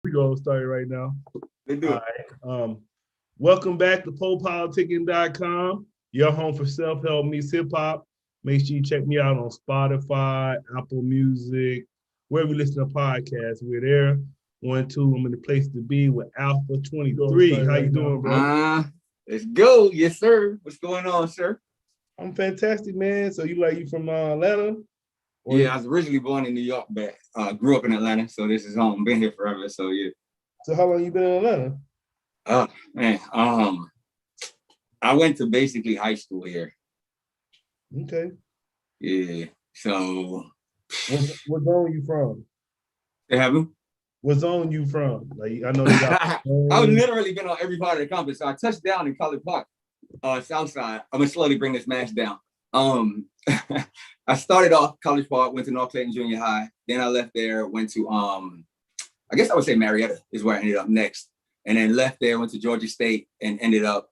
We gonna start it right now. They do. All right. Welcome back to PoPolitickin.com, your home for self-help meets hip-hop. Make sure you check me out on Spotify, Apple Music, wherever you listen to podcasts. We're there. 1, 2, I'm in the place to be with Alpha23. How you doing, bro? Let's go. Yes, sir. What's going on, sir? I'm fantastic, man. So you from Atlanta? Yeah, I was originally born in New York, but grew up in Atlanta, so this is home. Been here forever, so yeah. So how long you been in Atlanta? Man, I went to basically high school here. Okay. Yeah. So what zone you from? They have them? What zone you from? Like I know they got I've literally been on every part of the campus. So I touched down in College Park, South Side. I'm gonna slowly bring this mask down. I started off College Park, went to North Clayton Junior High. Then I left there, went to I guess I would say Marietta is where I ended up next. And then left there, went to Georgia State and ended up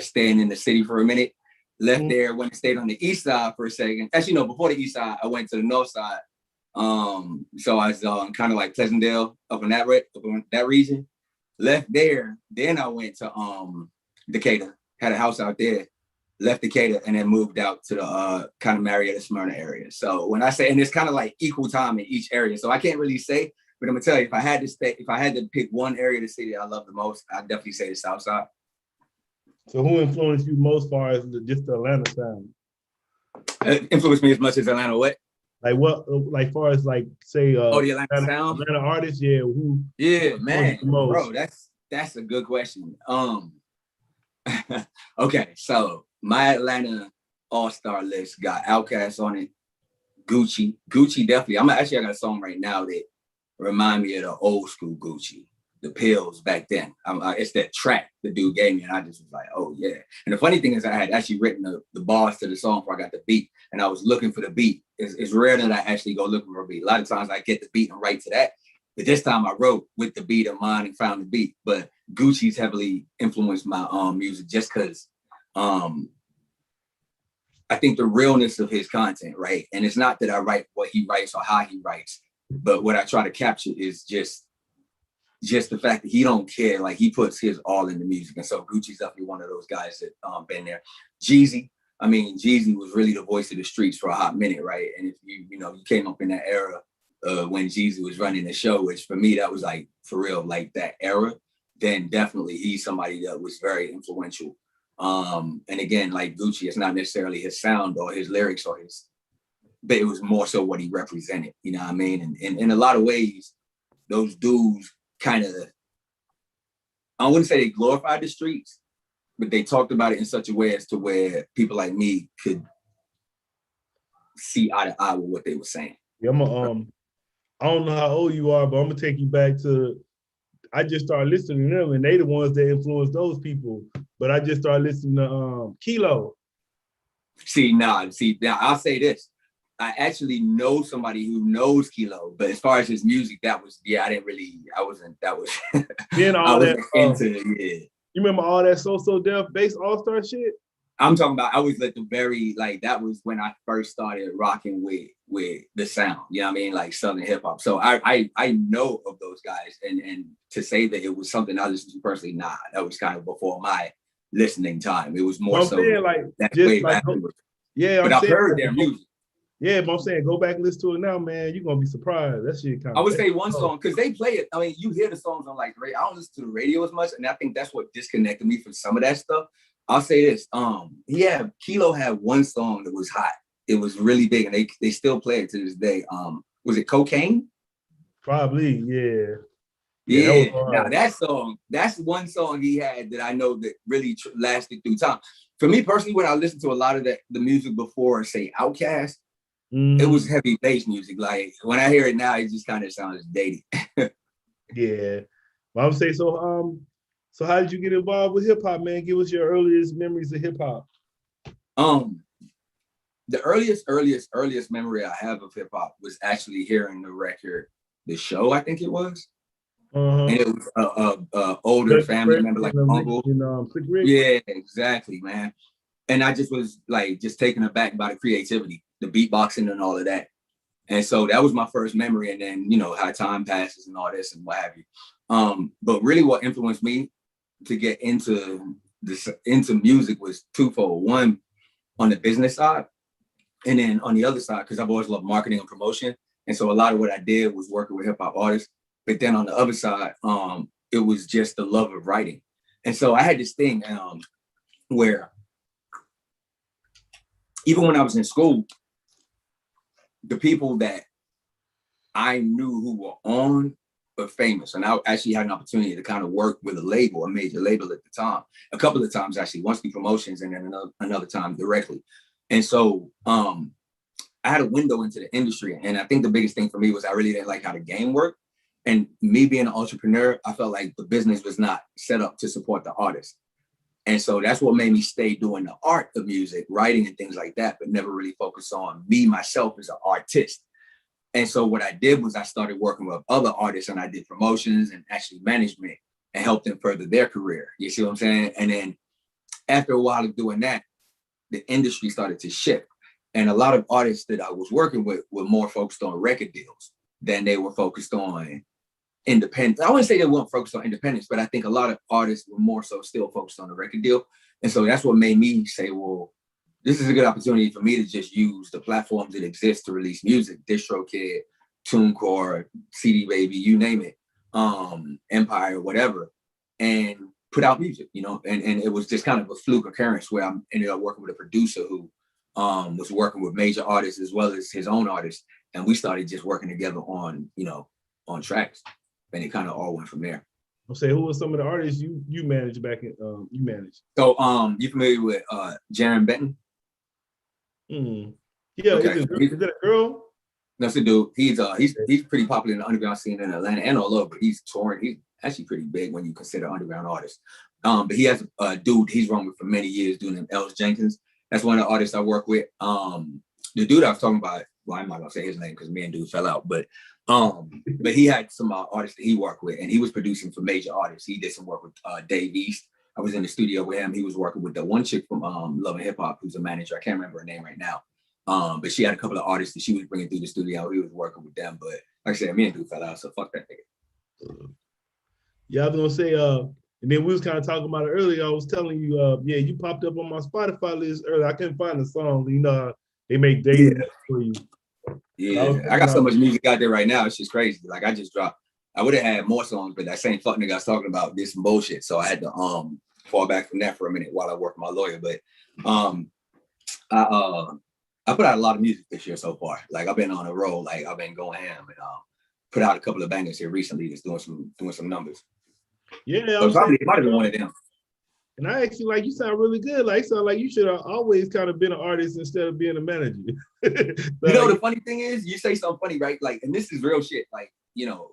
staying in the city for a minute. Left there, went and stayed on the east side for a second. Actually, no, before the east side, I went to the north side. So I was kind of like Pleasantdale up in that region. Left there, then I went to Decatur, had a house out there. Left Decatur and then moved out to the kind of Marietta, Smyrna area. So when I say, and it's kind of like equal time in each area. So I can't really say, but I'm gonna tell you, if I had to pick one area of the city I love the most, I'd definitely say the South Side. So who influenced you most far as just the Atlanta sound? It influenced me as much as Atlanta what? Like what, like far as like say the Atlanta sound? Atlanta artists, yeah. Who man, bro, that's a good question. Okay, so my Atlanta all-star list got Outkast on it, Gucci definitely. I got a song right now that remind me of the old school Gucci, the pills back then. It's that track the dude gave me, and I just was like, oh yeah. And the funny thing is, I had actually written the bars to the song before I got the beat, and I was looking for the beat. It's rare that I actually go looking for a beat. A lot of times I get the beat and write to that, but this time I wrote with the beat in mind and found the beat. But Gucci's heavily influenced my music just because I think the realness of his content, right? And it's not that I write what he writes or how he writes, but what I try to capture is just the fact that he don't care. Like he puts his all in the music. And so Gucci's definitely one of those guys that been there. Jeezy was really the voice of the streets for a hot minute, right? And if you came up in that era when Jeezy was running the show, which for me, that was like, for real, like that era, then definitely he's somebody that was very influential. And again, like Gucci, it's not necessarily his sound or his lyrics but it was more so what he represented, you know what I mean? And in a lot of ways, those dudes kind of, I wouldn't say they glorified the streets, but they talked about it in such a way as to where people like me could see eye to eye with what they were saying. Yeah, I don't know how old you are, but I'm gonna take you back to, I just started listening to them, and they the ones that influenced those people. But I just started listening to Kilo. Now I'll say this. I actually know somebody who knows Kilo, but as far as his music, I wasn't into it. You remember all that So Def bass all-star shit? I'm talking about, I was at the very, like, that was when I first started rocking with the sound, you know what I mean? Like Southern hip hop. So I know of those guys, and to say that it was something I listened to personally, nah, that was kind of before my listening time. It was more so like, that way back. Yeah, but I've heard their music. Yeah, but I'm saying go back and listen to it now, man. You're gonna be surprised. That shit kind of. I would say one song, because they play it. I mean, you hear the songs on like the radio. I don't listen to the radio as much, and I think that's what disconnected me from some of that stuff. I'll say this. Kilo had one song that was hot. It was really big, and they still play it to this day. Was it Cocaine? Probably, yeah. Yeah. Now that song, that's one song he had that I know that really lasted through time. For me personally, when I listened to a lot of the music before, say Outkast, it was heavy bass music. Like when I hear it now, it just kind of sounds dated. Yeah. Well, I would say so. So how did you get involved with hip hop, man? Give us your earliest memories of hip hop. The earliest memory I have of hip hop was actually hearing the record, The Show, I think it was. And it was a older family member, like uncle. Yeah, exactly, man. And I just was like, just taken aback by the creativity, the beatboxing and all of that. And so that was my first memory. And then, you know, how time passes and all this and what have you. But really what influenced me to get into music was twofold. One, on the business side, and then on the other side, because I've always loved marketing and promotion. And so a lot of what I did was working with hip hop artists. But then on the other side, it was just the love of writing. And so I had this thing where even when I was in school, the people that I knew who were on were famous. And I actually had an opportunity to kind of work with a major label at the time, a couple of times actually, once through promotions and then another time directly. And so I had a window into the industry. And I think the biggest thing for me was I really didn't like how the game worked. And me being an entrepreneur, I felt like the business was not set up to support the artist. And so that's what made me stay doing the art of music, writing and things like that, but never really focus on me, myself as an artist. And so what I did was I started working with other artists and I did promotions and actually management and helped them further their career. You see what I'm saying? And then after a while of doing that, the industry started to shift. And a lot of artists that I was working with were more focused on record deals than they were focused on independence. I wouldn't say they weren't focused on independence, but I think a lot of artists were more so still focused on the record deal. And so that's what made me say, well, this is a good opportunity for me to just use the platforms that exist to release music, DistroKid, TuneCore, CD Baby, you name it, Empire, whatever, and put out music, you know, and it was just kind of a fluke occurrence where I ended up working with a producer who was working with major artists as well as his own artists. And we started just working together on, you know, on tracks. And it kind of all went from there. I'm saying, who were some of the artists you managed back in, you managed? So you familiar with Jaron Benton? Yeah, okay. Is that a girl? No, it's a dude. He's pretty popular in the underground scene in Atlanta and all over. He's touring. He's actually pretty big when you consider underground artists. But he has a dude he's run with for many years, doing him, Els Jenkins. That's one of the artists I work with. The dude I was talking about, well, I'm not gonna say his name because me and dude fell out, but he had some artists that he worked with, and he was producing for major artists. He did some work with Dave East. I was in the studio with him. He was working with the one chick from Love and Hip Hop, who's a manager. I can't remember her name right now. But she had a couple of artists that she was bringing through the studio. He was working with them, but like I said, me and dude fell out, so fuck that nigga. Yeah, I was gonna say, and then we was kind of talking about it earlier. I was telling you, yeah, you popped up on my Spotify list earlier. I couldn't find the song. You know, they make daily for you. Yeah, I got so much music out there right now. It's just crazy. Like I just dropped. I would have had more songs, but that same fuck nigga I was talking about did some bullshit, so I had to fall back from that for a minute while I work with my lawyer. But I put out a lot of music this year so far. Like I've been on a roll. Like I've been going ham and put out a couple of bangers here recently. That's doing some numbers. Yeah, so probably it might have been one of them. And I actually like you sound really good. Like sound like you should have always kind of been an artist instead of being a manager. You know, the funny thing is, you say something funny, right? Like, and this is real shit. Like, you know,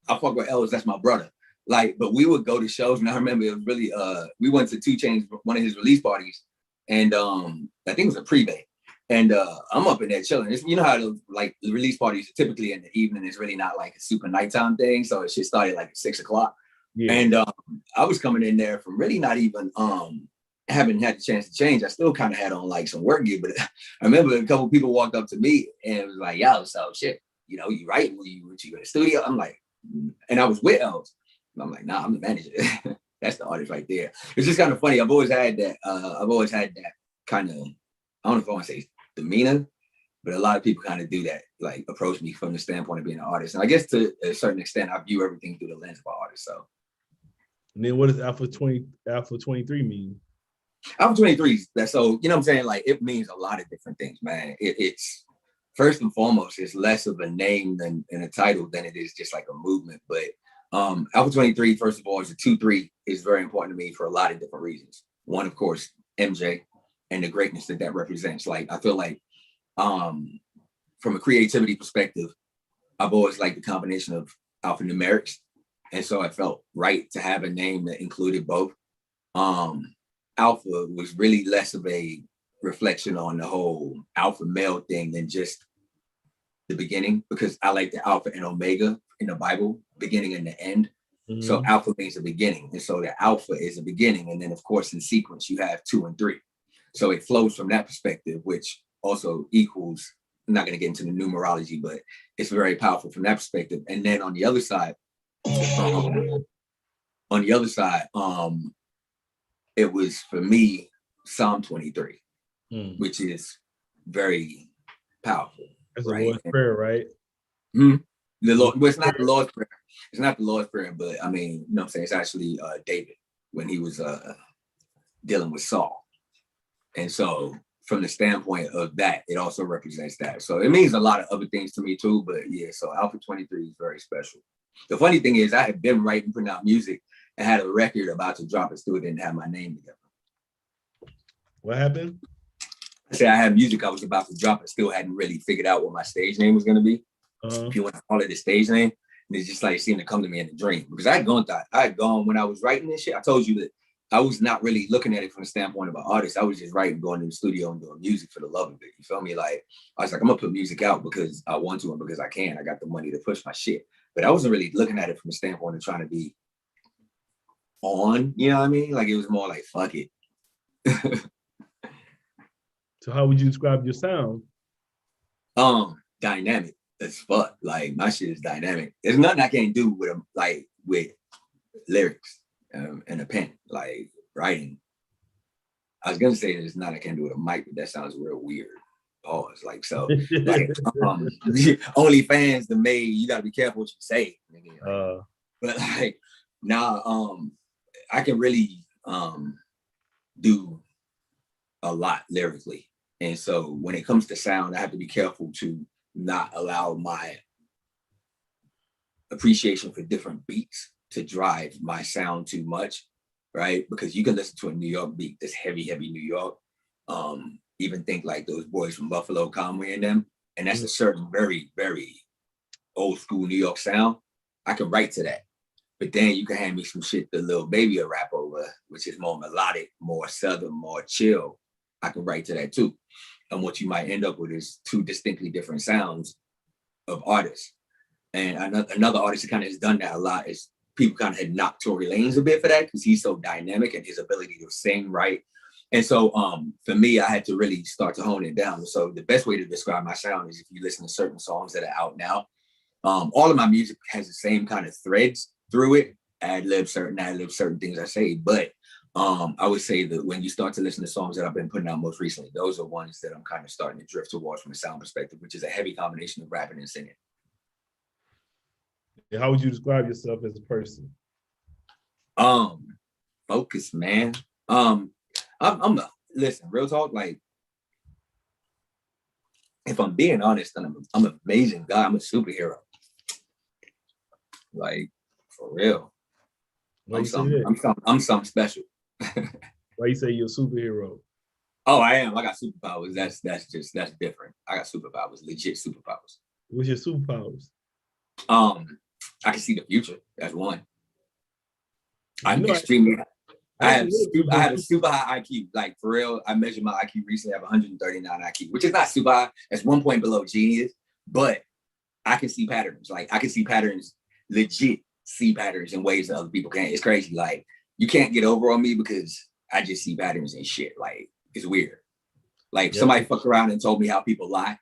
I fuck with Ellis, that's my brother. Like, but we would go to shows, and I remember it was really we went to 2 Chainz, one of his release parties, and I think it was a pre-bay. And I'm up in there chilling. You know how the release parties are typically in the evening. It's really not like a super nighttime thing. So it shit started like at 6 o'clock. Yeah. And I was coming in there from really not even haven't had the chance to change. I still kind of had on like some work gear, but I remember a couple of people walked up to me and it was like, yo, so shit, you know, you write when you in the studio? I'm like, and I was with Els. I'm like, nah, I'm the manager. That's the artist right there. It's just kind of funny. I've always had that kind of, I don't know if I want to say demeanor, but a lot of people kind of do that, like approach me from the standpoint of being an artist. And I guess to a certain extent, I view everything through the lens of an artist. So. And then what does Alpha 23 mean? Alpha 23, so, you know what I'm saying? Like, it means a lot of different things, man. It's, first and foremost, it's less of a name than a title than it is just like a movement. But Alpha 23, first of all, is a 2-3 is very important to me for a lot of different reasons. One, of course, MJ and the greatness that represents. Like, I feel like from a creativity perspective, I've always liked the combination of alphanumerics. And so it felt right to have a name that included both. Alpha was really less of a reflection on the whole alpha male thing than just the beginning, because I like the Alpha and Omega in the Bible, beginning and the end. Mm-hmm. So Alpha means the beginning. And so the Alpha is the beginning. And then, of course, in sequence, you have 2 and 3. So it flows from that perspective, which also equals I'm not going to get into the numerology, but it's very powerful from that perspective. And then on the other side, it was for me Psalm 23, which is very powerful. That's right? the Lord's Prayer, right? The Lord, well, it's not the Lord's Prayer. It's not the Lord's Prayer, but I mean, you know what I'm saying? It's actually David when he was dealing with Saul. And so from the standpoint of that, it also represents that. So it means a lot of other things to me too, but yeah, so Alpha23 is very special. The funny thing is I had been writing, putting out music and had a record about to drop, and still didn't have my name together. What happened? I said I had music I was about to drop and still hadn't really figured out what my stage name was going to be. If you want to call it a stage name, and it's just like it seemed to come to me in a dream. Because I had gone when I was writing this shit. I told you that I was not really looking at it from the standpoint of an artist. I was just writing, going to the studio and doing music for the love of it. You feel me? Like I was like, I'm gonna put music out because I want to and because I can. I got the money to push my shit. But I wasn't really looking at it from the standpoint of trying to be on, you know what I mean? Like it was more like, fuck it. So how would you describe your sound? Dynamic as fuck. Like my shit is dynamic. There's nothing I can't do with them, like with lyrics and a pen, like writing. I was gonna say there's nothing I can do with a mic, but that sounds real weird. Pause. Like so, like OnlyFans, the maid, you gotta be careful what you say. But like now, I can really do a lot lyrically. And so when it comes to sound, I have to be careful to not allow my appreciation for different beats to drive my sound too much, right? Because you can listen to a New York beat that's heavy, heavy New York. Even think like those boys from Buffalo, Conway and them. And that's a certain very, very old school New York sound. I can write to that. But then you can hand me some shit that Lil Baby will rap over, which is more melodic, more southern, more chill. I can write to that too. And what you might end up with is two distinctly different sounds of artists. And another artist that kind of has done that a lot is people kind of had knocked Tory Lanez a bit for that because he's so dynamic and his ability to sing, right? And so for me, I had to really start to hone it down. So the best way to describe my sound is if you listen to certain songs that are out now. All of my music has the same kind of threads through it. Ad-lib certain things I say, but I would say that when you start to listen to songs that I've been putting out most recently, those are ones that I'm kind of starting to drift towards from a sound perspective, which is a heavy combination of rapping and singing. How would you describe yourself as a person? Focus, man. Listen, real talk, like if I'm being honest, I'm an amazing guy. I'm a superhero. Like for real. I'm something special. Why you say you're a superhero? Oh, I am. I got superpowers. That's different. I got superpowers, legit superpowers. What's your superpowers? I can see the future. That's one. I'm extremely. I have a super high IQ. Like for real, I measured my IQ recently. I have 139 IQ, which is not super high. That's 1 point below genius. But I can see patterns. Like I can see patterns, legit see patterns in ways that other people can't. It's crazy. Like you can't get over on me because I just see patterns and shit. Like it's weird. Like somebody fucked around and told me how people lie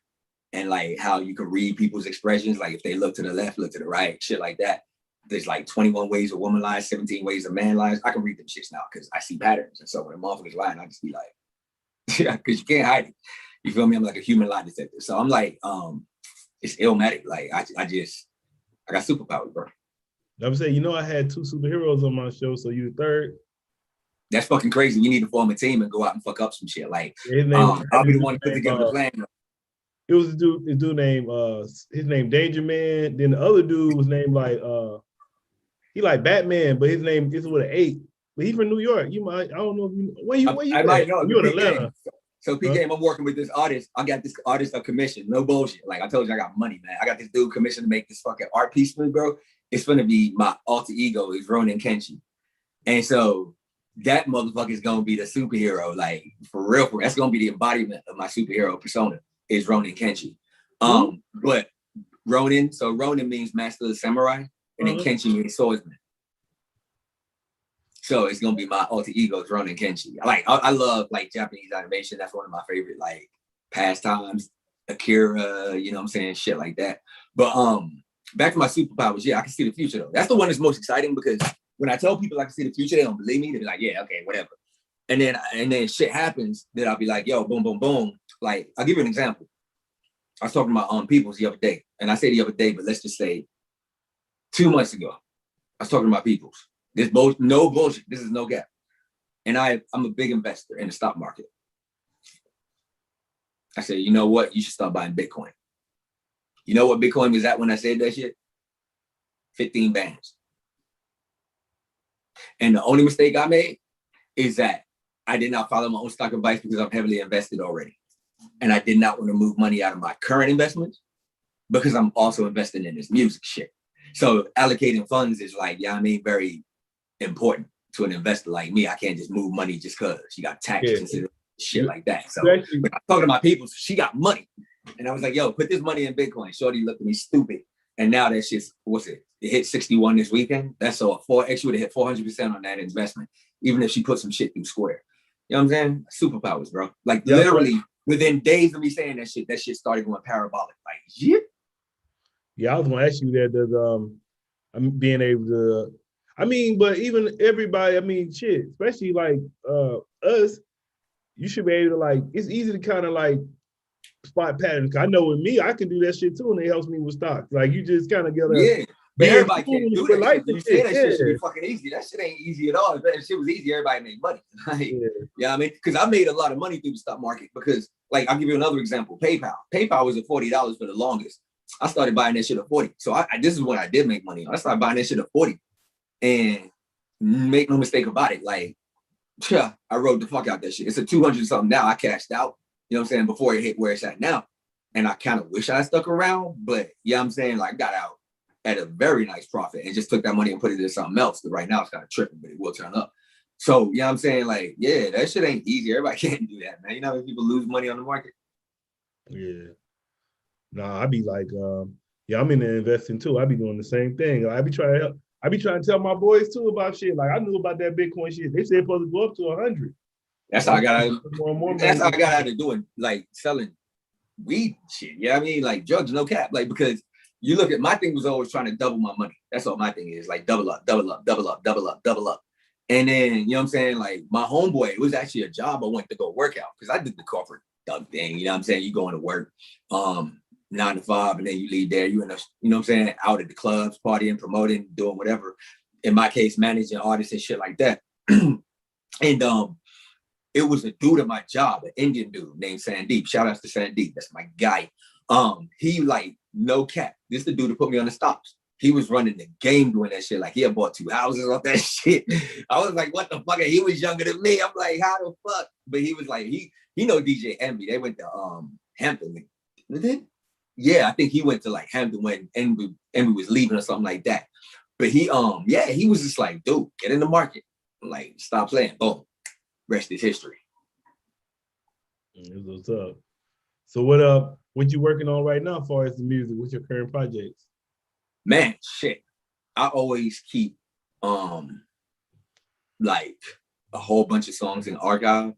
and like how you can read people's expressions. Like if they look to the left, look to the right, shit like that. There's like 21 ways a woman lies, 17 ways a man lies. I can read them shits now because I see patterns. And so when a motherfucker's lying, I just be like, yeah, because you can't hide it. You feel me? I'm like a human lie detector. So I'm like, it's illmatic. Like I got superpowers, bro. I would say, I had 2 superheroes on my show, so you the third. That's fucking crazy. We need to form a team and go out and fuck up some shit. Like, I'll be the one to put together the plan. It was a dude named his name Danger Man. Then the other dude was named like he like Batman, but his name is with an 8. But he's from New York. You might, I don't know if you where you I might know. You're in Atlanta. So PK, I'm working with this artist. I got this artist a commission. No bullshit. Like I told you, I got money, man. I got this dude commissioned to make this fucking art piece for me, bro. It's gonna be my alter ego is Ronan Kenshi. And so that motherfucker is gonna be the superhero, like for real. That's gonna be the embodiment of my superhero persona is Ronan Kenshi. But Ronin, so Ronin means master of the samurai, and then Kenshi means swordsman. So it's gonna be my alter ego, is Ronan Kenshi. I love like Japanese animation. That's one of my favorite like pastimes. Akira, you know what I'm saying? Shit like that. But back to my superpowers, yeah, I can see the future though. That's the one that's most exciting because when I tell people I can see the future, they don't believe me. They're like, yeah, okay, whatever. And then shit happens that I'll be like, yo, boom, boom, boom. Like, I'll give you an example. I was talking about peoples the other day, and I say the other day, but let's just say 2 months ago, I was talking about peoples. There's no bullshit. This is no gap. And I'm a big investor in the stock market. I said, you know what? You should start buying Bitcoin. You know what Bitcoin was at when I said that shit? 15 bands. And the only mistake I made is that I did not follow my own stock advice because I'm heavily invested already. And I did not want to move money out of my current investments because I'm also investing in this music shit. So allocating funds is like, yeah, I mean, very important to an investor like me. I can't just move money just because you got taxes and shit like that. So when I'm talking to my people, she got money. And I was like, yo, put this money in Bitcoin. Shorty looked at me stupid. And now that shit's, what's it? It hit 61 this weekend. That's so a 4X would have hit 400% on that investment, even if she put some shit through Square. You know what I'm saying? Superpowers, bro. Like literally within days of me saying that shit started going parabolic. Like, yeah. Yeah, I was gonna ask you that. Does I'm being able to. I mean, but even everybody. I mean, shit. Especially like us. You should be able to like. It's easy to kind of like spot patterns. I know with me, I can do that shit too, and it helps me with stocks. Like you just kind of get a but everybody can't do that. Like you say that shit should be fucking easy. That shit ain't easy at all. If that shit was easy, everybody made money. Like, you know what I mean? Because I made a lot of money through the stock market. Because, like, I'll give you another example. PayPal. PayPal was at $40 for the longest. I started buying that shit at 40. So this is when I did make money. I started buying that shit at 40, and make no mistake about it. Like, I rode the fuck out that shit. It's a 200 something now. I cashed out. You know what I'm saying? Before it hit where it's at now. And I kind of wish I stuck around, but yeah, I'm saying like got out at a very nice profit and just took that money and put it in something else. But right now it's kind of tripping, but it will turn up. So yeah, I'm saying like, yeah, that shit ain't easy. Everybody can't do that, man. You know how many people lose money on the market? Yeah. Nah, I be like, yeah, I'm in there investing too. I be doing the same thing. I be trying to tell my boys too about shit. Like I knew about that Bitcoin shit. They said it's supposed to go up to 100. That's how I got out. That's how I got out of doing like selling weed shit. Yeah, I mean, like drugs, no cap. Like because you look at my thing was always trying to double my money. That's all my thing is. Like double up, double up, double up, double up, double up. And then you know what I'm saying? Like my homeboy, it was actually a job I went to go work out because I did the corporate thug thing. You know what I'm saying? You going to work 9 to 5, and then you leave there. You end up, you know what I'm saying, out at the clubs, partying, promoting, doing whatever. In my case, managing artists and shit like that. And it was a dude at my job, an Indian dude named Sandeep. Shout outs to Sandeep. That's my guy. He like, no cap. This is the dude who put me on the stocks. He was running the game doing that shit. Like he had bought 2 houses off that shit. I was like, what the fuck? And he was younger than me. I'm like, how the fuck? But he was like, he know DJ Envy. They went to Hampton. Yeah, I think he went to like Hampton when Envy was leaving or something like that. But he he was just like, dude, get in the market. Like, stop playing. Boom. Rest is history. What's up? So what you working on right now as far as the music? What's your current projects? Man, shit. I always keep like a whole bunch of songs in archive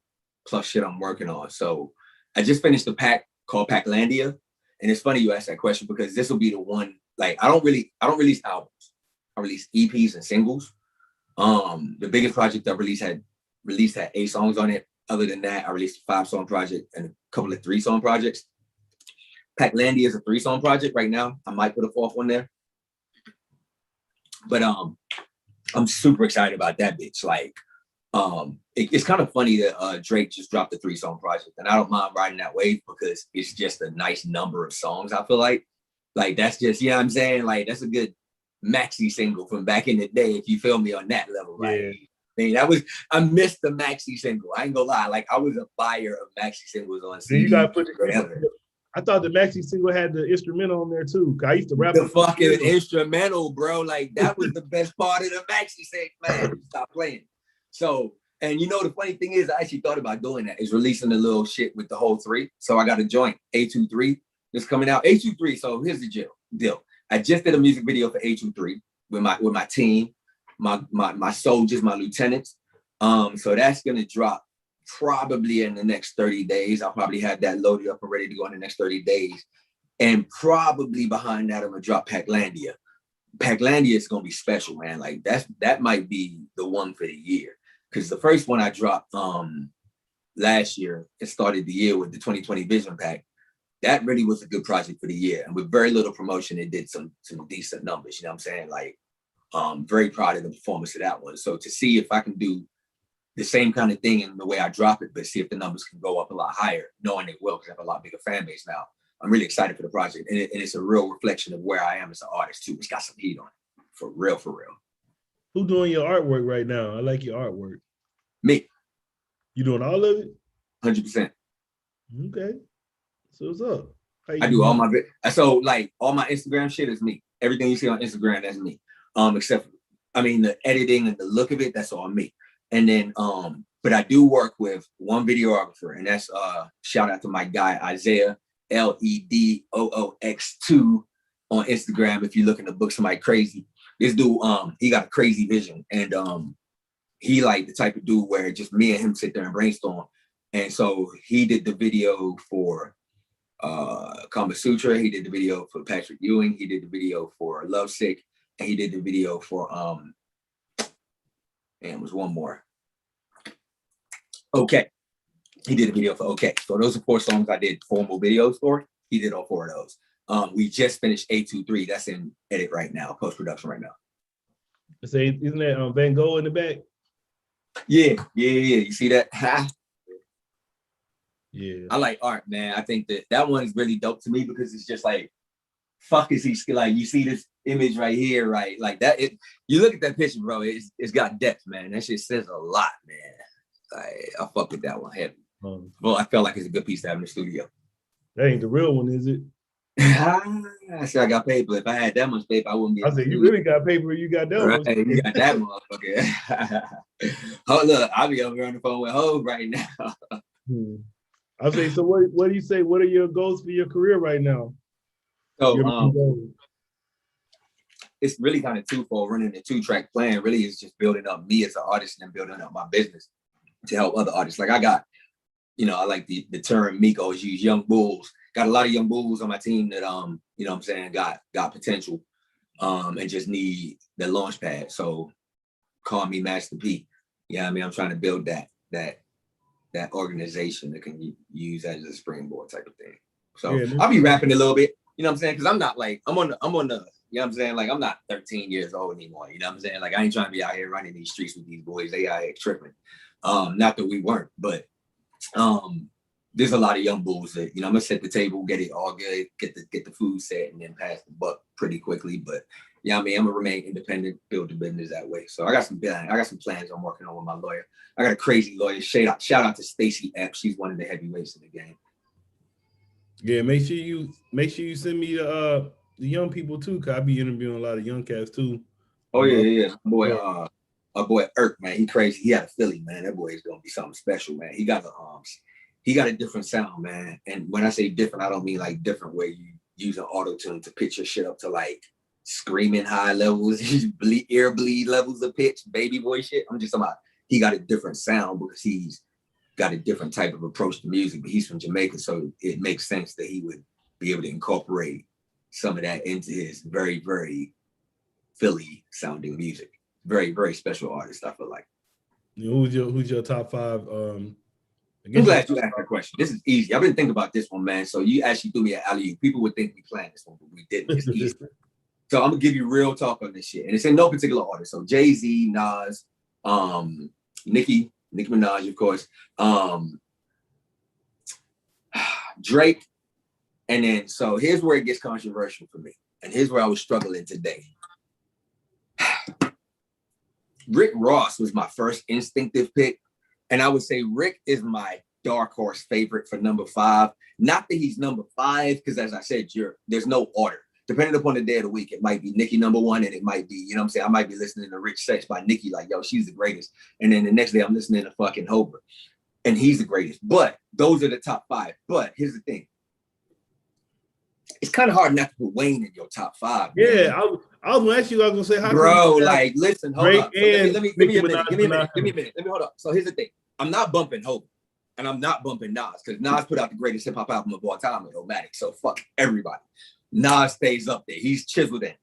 plus shit I'm working on. So I just finished a pack called Packlandia. And it's funny you asked that question because this will be the one, like I don't release albums. I release EPs and singles. The biggest project I released had 8 songs on it. Other than that, I released a 5-song project and a couple of 3-song projects. Packlandia is a 3-song project right now. I might put a 4th one there. But I'm super excited about that bitch. Like, it's kind of funny that Drake just dropped a 3-song project, and I don't mind riding that wave because it's just a nice number of songs. I feel like that's just, you know what I'm saying? Like that's a good maxi single from back in the day. If you feel me on that level, like, I mean, I missed the maxi single. I ain't gonna lie. Like I was a buyer of maxi singles on CD. You gotta put I thought the maxi single had the instrumental on there too. I used to rap the fucking instrumental, bro. Like that was the best part of the maxi single. Man, stop playing. So, and you know the funny thing is, I actually thought about doing that. Is releasing a little shit with the whole 3. So I got a joint A23 that's coming out. A23. So here's the deal. I just did a music video for A23 with my team, my soldiers, my lieutenants. So that's gonna drop probably in the next 30 days. I'll probably have that loaded up and ready to go in the next 30 days. And probably behind that, I'm gonna drop Packlandia. Packlandia is gonna be special, man. Like that might be the one for the year. Because the first one I dropped last year, it started the year with the 2020 Vision Pack. That really was a good project for the year. And with very little promotion, it did some decent numbers. You know what I'm saying? Like, very proud of the performance of that one. So to see if I can do the same kind of thing in the way I drop it, but see if the numbers can go up a lot higher, knowing it will, because I have a lot bigger fan base now. I'm really excited for the project. And it's a real reflection of where I am as an artist too. It's got some heat on it, for real, for real. Who doing your artwork right now? I like your artwork. Me. You doing all of it? 100%. Okay. So what's up? I do all my, so like all my Instagram shit is me. Everything you see on Instagram, that's me. Except, I mean, the editing and the look of it, that's all me. And then, but I do work with one videographer, and that's shout out to my guy, Isaiah, LEDOOX2 on Instagram. If you're looking to book somebody crazy, this dude, he got a crazy vision, and he like the type of dude where just me and him sit there and brainstorm. And so he did the video for Kama Sutra, he did the video for Patrick Ewing, he did the video for Lovesick, and he did the video for and was one more. Okay. He did a video for Okay. So those are 4 songs I did formal videos for. He did all 4 of those. We just finished A23. That's in edit right now, post-production right now. Say, isn't that Van Gogh in the back? Yeah. You see that? Yeah. I like art, man. I think that one is really dope to me because it's just like, fuck is he, like, you see this image right here, right? Like that, you look at that picture, bro, it's got depth, man. That shit says a lot, man. I fuck with that one heavy. Well, I felt like it's a good piece to have in the studio. That ain't the real one, is it? I said I got paper. If I had that much paper, I wouldn't be. I said, you really got paper, you got that right, one. you got that motherfucker. Oh, look, I'll be over on the phone with Hov right now. I say, so what do you say? What are your goals for your career right now? So it's really kind of twofold. Running a 2-track plan really is just building up me as an artist and then building up my business to help other artists. Like I got, I like the term Miko is use young bulls. Got a lot of young bulls on my team that you know what I'm saying, got potential and just need the launch pad. So call me Master P. Yeah, I mean, I'm trying to build that organization that can use as a springboard type of thing. So yeah, I'll be rapping a little bit, you know what I'm saying? Because I'm not like, I'm on the, you know what I'm saying? Like, I'm not 13 years old anymore, you know what I'm saying? Like, I ain't trying to be out here running these streets with these boys. They out here tripping. Not that we weren't, but there's a lot of young bulls that, I'm gonna set the table, get it all good, get the food set, and then pass the buck pretty quickly. But yeah, I mean, I'm gonna remain independent, build the business that way. So I got some plans I'm working on with my lawyer. I got a crazy lawyer. Shout out to Stacey Epps. She's one of the heavyweights in the game. Yeah, make sure you send me the young people too, cause I be interviewing a lot of young cats too. Oh yeah. Our boy Irk, man, he crazy. He out of Philly, man. That boy is gonna be something special, man. He got a different sound, man. And when I say different, I don't mean like different where you use an auto tune to pitch your shit up to like screaming high levels, ear bleed levels of pitch, baby boy shit. I'm just talking about he got a different sound because he's got a different type of approach to music, but he's from Jamaica, so it makes sense that he would be able to incorporate some of that into his very, very Philly sounding music. Very, very special artist, I feel like. Who's your top 5? I'm glad you asked that question. This is easy. I've been thinking about this one, man. So you actually threw me an alley-oop. People would think we planned this one, but we didn't. It's easy. So I'm gonna give you real talk on this shit, and it's in no particular order. So Jay-Z, Nas, Nicki Minaj, of course, Drake, and then so here's where it gets controversial for me, and here's where I was struggling today. Rick Ross was my first instinctive pick, and I would say Rick is my dark horse favorite for number 5. Not that he's number 5, because as I said, there's no order. Depending upon the day of the week, it might be Nicki number 1, and it might be, you know what I'm saying? I might be listening to Rich Sex by Nicki, like, yo, she's the greatest. And then the next day I'm listening to fucking Hova, and he's the greatest. But those are the top 5. But here's the thing. It's kind of hard not to put Wayne in your top 5. Yeah, man. I was gonna ask you, I was gonna say, how bro, like, listen, hold up. So let me a minute. Give me a minute. Let me hold up. So here's the thing. I'm not bumping Hope, and I'm not bumping Nas, because Nas put out the greatest hip hop album of all time with Omatic. So fuck everybody. Nas stays up there. He's chiseled in.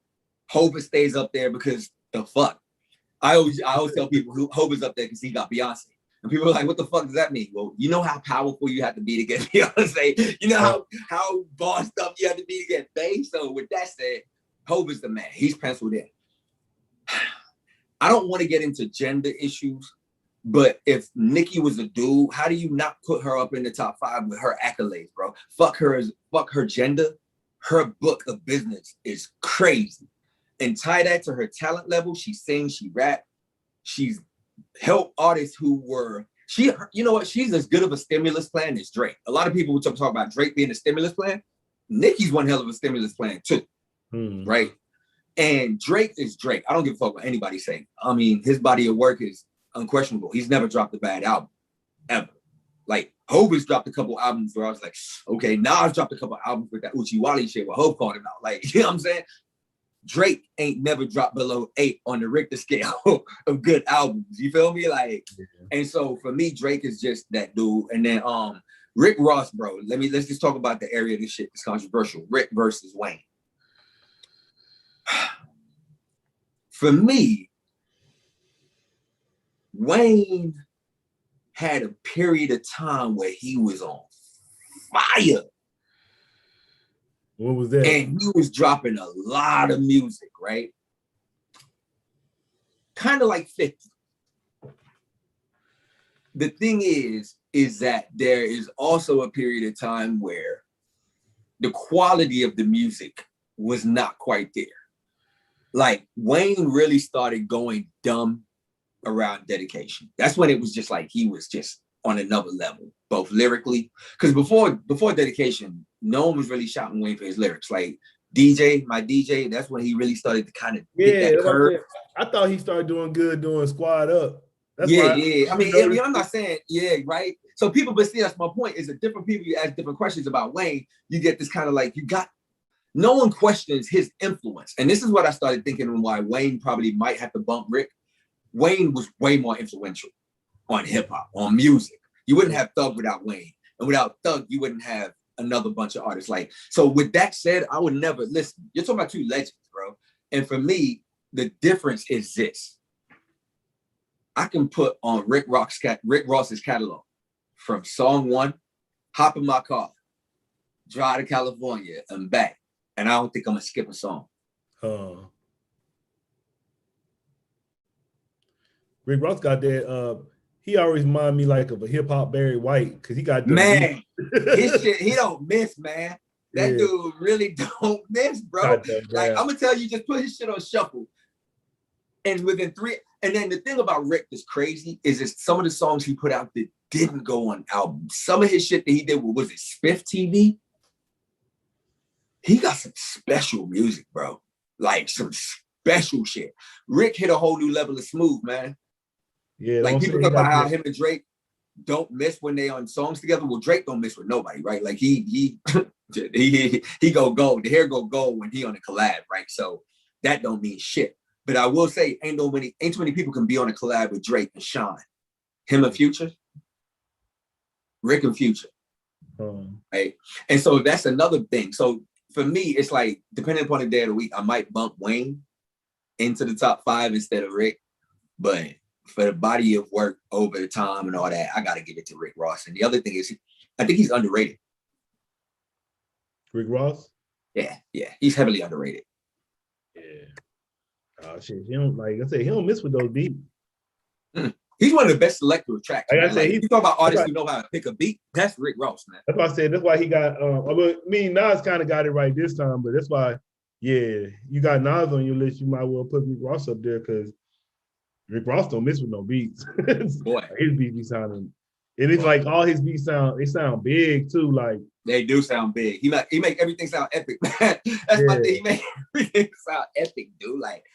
Hope stays up there because the fuck. I always tell people Hope is up there because he got Beyonce. And people are like, what the fuck does that mean? Well, you know how powerful you have to be to get Beyonce. You know how bossed up you have to be to get Faye. So with that said, Hope is the man. He's penciled in. I don't want to get into gender issues, but if Nicki was a dude, how do you not put her up in the top 5 with her accolades, bro? Fuck her gender. Her book of business is crazy. And tie that to her talent level. She sings, she rap. She's helped artists who were, you know what? She's as good of a stimulus plan as Drake. A lot of people would talk about Drake being a stimulus plan. Nicki's one hell of a stimulus plan too, right? And Drake is Drake. I don't give a fuck what anybody say. I mean, his body of work is unquestionable. He's never dropped a bad album, ever. Like, Hov has dropped a couple albums where I was like, okay, Nas dropped a couple albums with that Uchiwali shit where Hov called him out. Like, you know what I'm saying? Drake ain't never dropped below 8 on the Richter scale of good albums. You feel me? Like, and so for me, Drake is just that dude. And then Rick Ross, bro. Let's just talk about the area of this shit that's controversial. Rick versus Wayne. For me, Wayne had a period of time where he was on fire. What was that? And he was dropping a lot of music, right? Kind of like 50. The thing is that there is also a period of time where the quality of the music was not quite there. Like, Wayne really started going dumb around Dedication. That's when it was just like he was just on another level, both lyrically. Because before Dedication, no one was really shouting Wayne for his lyrics. Like my DJ, that's when he really started to kind of hit that curve. I thought he started doing good doing Squad Up. That's I mean, I'm not saying, right? So people, but see, that's my point, is that different people, you ask different questions about Wayne, you get this kind of like, no one questions his influence. And this is what I started thinking and why Wayne probably might have to bump Rick. Wayne was way more influential on hip hop, on music. You wouldn't have Thug without Wayne. And without Thug, you wouldn't have another bunch of artists. Like, so with that said, I would never listen. You're talking about two legends, bro. And for me, the difference is this. I can put on Rick Ross's catalog from song 1, hop in my car, drive to California and back. And I don't think I'm gonna skip a song. Rick Ross got that. He always remind me like of a hip hop Barry White, because he got man. His shit, he don't miss, man. That dude really don't miss, bro. Like, I'm gonna tell you, just put his shit on shuffle, and within 3. And then the thing about Rick that's crazy is some of the songs he put out that didn't go on albums. Some of his shit that he did, was it Spiff TV? He got some special music, bro. Like some special shit. Rick hit a whole new level of smooth, man. Yeah, like people talk about how him and Drake don't miss when they on songs together. Well, Drake don't miss with nobody, right? Like he go gold. The hair go gold when he on a collab, right? So that don't mean shit. But I will say, ain't too many people can be on a collab with Drake and Sean. Him and Future, Rick and Future, right? And so that's another thing. So for me, it's like, depending upon the day of the week, I might bump Wayne into the top 5 instead of Rick. But for the body of work over the time and all that, I got to give it to Rick Ross. And the other thing is, I think he's underrated. Rick Ross? Yeah, he's heavily underrated. Yeah. Oh shit, he don't, like I said, he don't miss with those beats. He's one of the best selector of tracks. Like I said, you talk about artists who know how to pick a beat. That's Rick Ross, man. That's why I said. That's why he got. Nas kind of got it right this time, but that's why. Yeah, you got Nas on your list. You might well put Rick Ross up there, because Rick Ross don't miss with no beats. Boy, his beats be sounding, and it's like all his beats sound big too. Like, they do sound big. He make everything sound epic, man. That's my thing. He make everything sound epic, dude. Like,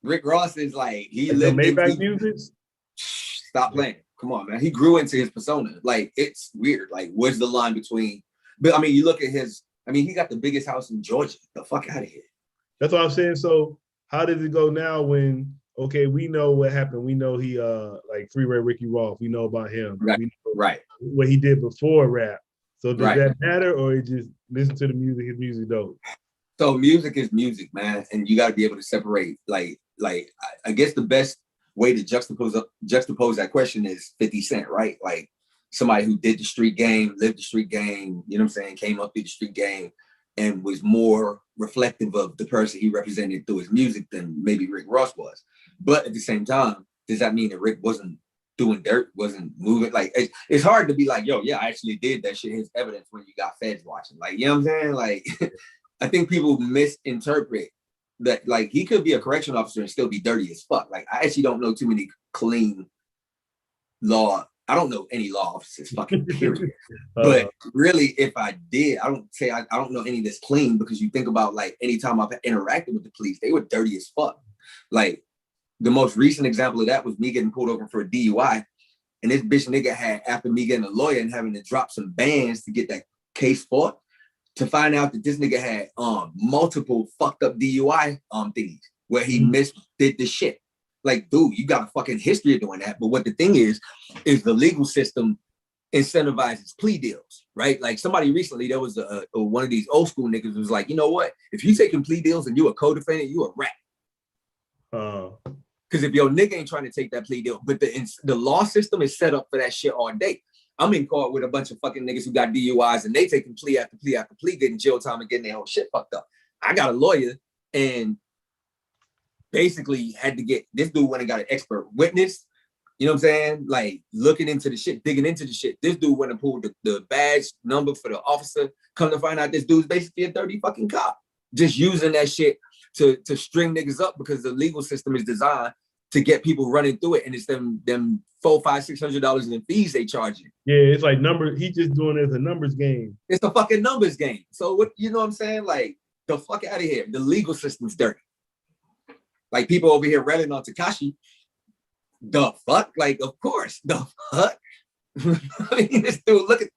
Rick Ross is like, he lived Maybach music. Stop playing. Come on, man. He grew into his persona. Like, it's weird. Like, where's the line between? But I mean, you look at he got the biggest house in Georgia. The fuck out of here. That's what I'm saying. So how does it go now when, okay, we know what happened. We know he like Freeway Ricky Ross. We know about him. Right. We know Right. what he did before rap. So does Right. that matter, or you just listen to the music? His music dope. So music is music, man, and you got to be able to separate. Like I guess the best way to juxtapose that question is 50 Cent, right? Like somebody who did the street game, lived the street game. You know what I'm saying? Came up through the street game, and was more reflective of the person he represented through his music than maybe Rick Ross was. But at the same time, does that mean that Rick wasn't doing dirt, wasn't moving? Like it's hard to be like, yo, yeah, I actually did that shit. His evidence when you got feds watching. Like, you know what I'm saying? Like, I think people misinterpret that. Like, he could be a correction officer and still be dirty as fuck. Like, I actually don't know too many clean law. I don't know any law officers, fucking period. But really, if I did, I don't know any that's clean, because you think about, like, anytime I've interacted with the police, they were dirty as fuck. Like, the most recent example of that was me getting pulled over for a DUI. And this bitch nigga had, after me getting a lawyer and having to drop some bands to get that case fought, to find out that this nigga had multiple fucked up DUI things where he did the shit. Like, dude, you got a fucking history of doing that. But what the thing is the legal system incentivizes plea deals, right? Like, somebody recently, there was a one of these old school niggas was like, you know what? If you taking plea deals and you a co-defendant, you a rat. Because if your nigga ain't trying to take that plea deal, but the law system is set up for that shit all day. I'm in court with a bunch of fucking niggas who got DUIs, and they taking plea after plea after plea, getting jail time and getting their whole shit fucked up. I got a lawyer, and basically had to get, this dude went and got an expert witness, you know what I'm saying? Like, looking into the shit, digging into the shit. This dude went and pulled the badge number for the officer. Come to find out this dude's basically a dirty fucking cop. Just using that shit to string niggas up, because the legal system is designed to get people running through it, and it's them $400, $500, $600 in fees they charge you. Yeah, it's like numbers. He just doing it as a numbers game. It's a fucking numbers game. So what, you know what I'm saying? Like, the fuck out of here. The legal system's dirty. Like, people over here railing on Tekashi. The fuck? Like, of course. The fuck? I mean, this dude, look at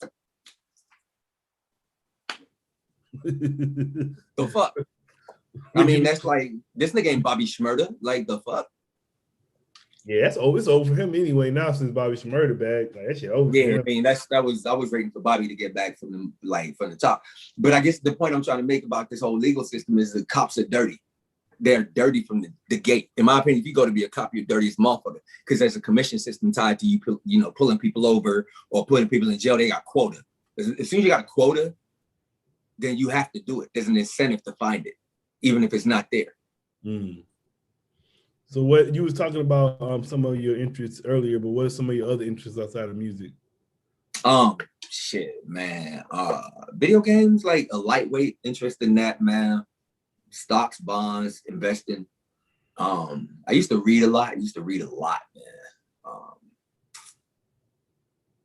the fuck. I mean, that's like, this nigga ain't Bobby Shmurda. Like, the fuck? Yeah, it's over for him anyway now, since Bobby Shmurda back. Like, that shit over. Yeah, I mean, I was waiting for Bobby to get back from the top. But I guess the point I'm trying to make about this whole legal system is the cops are dirty. They're dirty from the gate. In my opinion, if you go to be a cop, you're dirty as motherfucker, because there's a commission system tied to you, you know, pulling people over or putting people in jail. They got quota. As soon as you got a quota, then you have to do it. There's an incentive to find it, even if it's not there. So what you was talking about some of your interests earlier, but what are some of your other interests outside of music? Shit, man. Video games, like a lightweight interest in that, man. Stocks, bonds, investing. I used to read a lot. Man.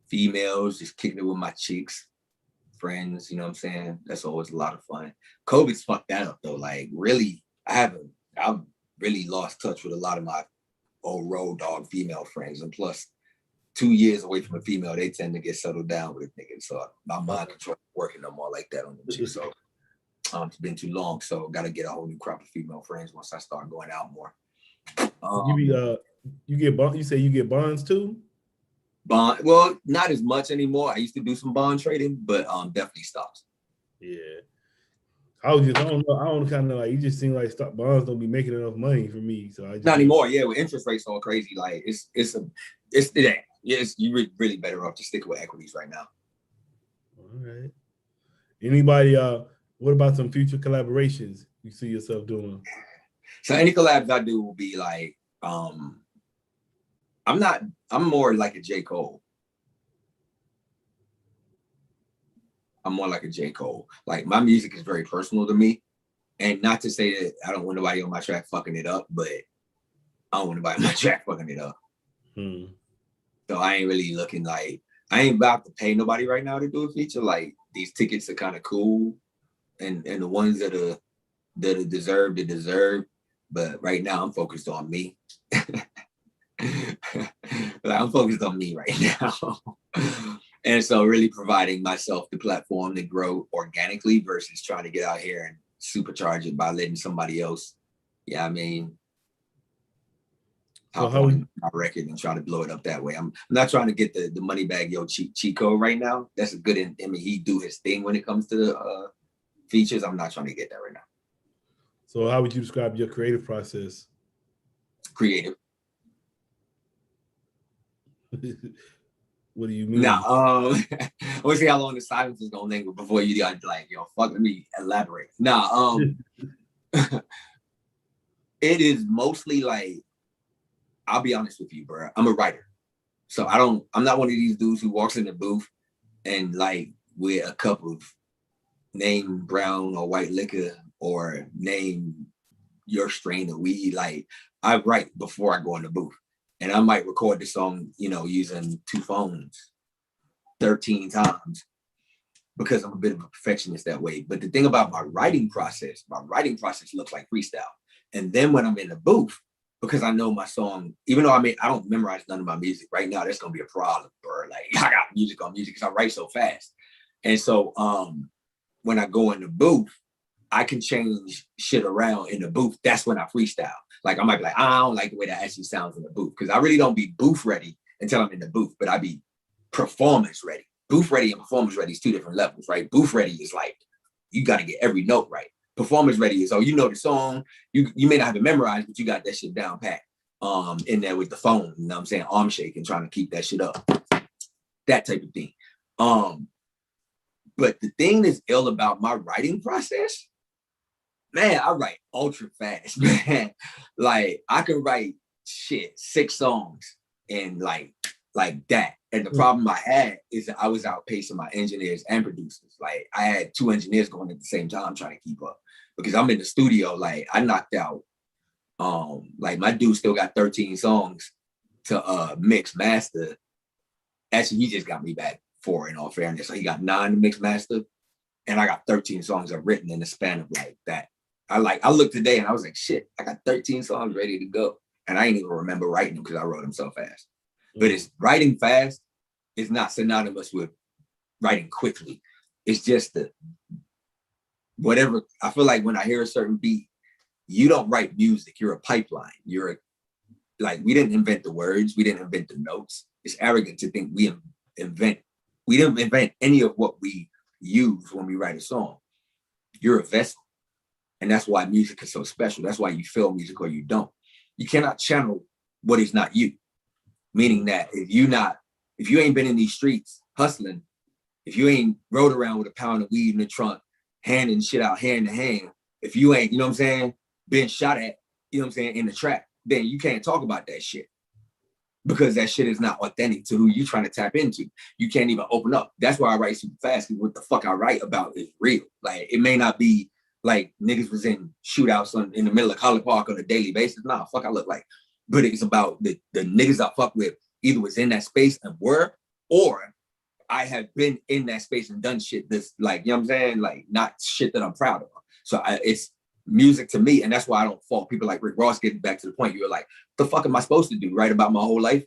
Females, just kicking it with my chicks, friends, you know what I'm saying? That's always a lot of fun. COVID's fucked that up though. Like, really, I've really lost touch with a lot of my old road dog female friends. And plus, 2 years away from a female, they tend to get settled down with a nigga. So my mind control working no more like that on the chicks. So it's been too long. So got to get a whole new crop of female friends once I start going out more. You say you get bonds too? Bond, well, not as much anymore. I used to do some bond trading, but definitely stocks. Yeah. I don't know. I don't kind of like, you just seem like stock bonds don't be making enough money for me. So I just, not anymore. Yeah, with interest rates all crazy, like you're really better off just sticking with equities right now. All right. Anybody? What about some future collaborations you see yourself doing? So any collabs I do will be like, I'm more like a J. Cole. I'm more like a J. Cole. Like, my music is very personal to me. And not to say that I don't want nobody on my track fucking it up, but I don't want nobody on my track fucking it up. So I ain't really looking like, I ain't about to pay nobody right now to do a feature. Like, these tickets are kind of cool. And the ones that are deserved, they deserve. But right now I'm focused on me. I'm focused on me right now. And so really providing myself the platform to grow organically versus trying to get out here and supercharge it by letting somebody else, yeah, I mean, So hop on my record and try to blow it up that way. I'm not trying to get the money bag yo cheat code right now. That's a good. I mean, he do his thing when it comes to the features. I'm not trying to get that right now. So how would you describe your creative process? Creative. What do you mean? Nah, we'll see how long the silence is gonna linger before you got like, yo, fuck, let me elaborate. Nah, it is mostly like, I'll be honest with you, bro. I'm a writer. So I'm not one of these dudes who walks in the booth and like with a cup of name brown or white liquor or name your strain of weed. Like, I write before I go in the booth. And I might record the song, you know, using 2 phones 13 times because I'm a bit of a perfectionist that way. But the thing about my writing process looks like freestyle. And then when I'm in the booth, because I know my song, even though I don't memorize none of my music right now, that's gonna be a problem, bro. Like, I got music on music because I write so fast. And so when I go in the booth, I can change shit around in the booth. That's when I freestyle. Like, I might be like, I don't like the way that actually sounds in the booth, because I really don't be booth ready until I'm in the booth, but I be performance ready. Booth ready and performance ready is 2 different levels, right? Booth ready is like, you got to get every note right. Performance ready is, oh, you know the song, you may not have it memorized, but you got that shit down pat in there with the phone, you know what I'm saying? Arm shaking, trying to keep that shit up. That type of thing. But the thing that's ill about my writing process, man, I write ultra fast, man. Like, I can write 6 songs and like that. And the problem I had is that I was outpacing my engineers and producers. Like, I had 2 engineers going at the same time trying to keep up, because I'm in the studio. Like, I knocked out, like, my dude still got 13 songs to mix master. Actually, he just got me back 4 in all fairness. So he got 9 to mix master, and I got 13 songs I've written in the span of like that. I looked today and I was like, shit, I got 13 songs ready to go. And I ain't even remember writing them because I wrote them so fast. But it's writing fast is not synonymous with writing quickly. It's just the whatever. I feel like when I hear a certain beat, you don't write music. You're a pipeline. Like, we didn't invent the words. We didn't invent the notes. It's arrogant to think we didn't invent any of what we use when we write a song. You're a vessel. And that's why music is so special. That's why you feel music or you don't. You cannot channel what is not you. Meaning that if you ain't been in these streets hustling, if you ain't rode around with a pound of weed in the trunk, handing shit out hand to hand, if you ain't, you know what I'm saying, been shot at, you know what I'm saying, in the trap, then you can't talk about that shit, because that shit is not authentic to who you trying to tap into. You can't even open up. That's why I write super fast, because what the fuck I write about is real. Like, it may not be like niggas was in shootouts in the middle of College Park on a daily basis. Nah, fuck I look like. But it's about the niggas I fuck with either was in that space and were, or I have been in that space and done shit that's like, you know what I'm saying? Like, not shit that I'm proud of. So it's music to me. And that's why I don't fault people like Rick Ross. Getting back to the point, you're like, the fuck am I supposed to do? Write about my whole life?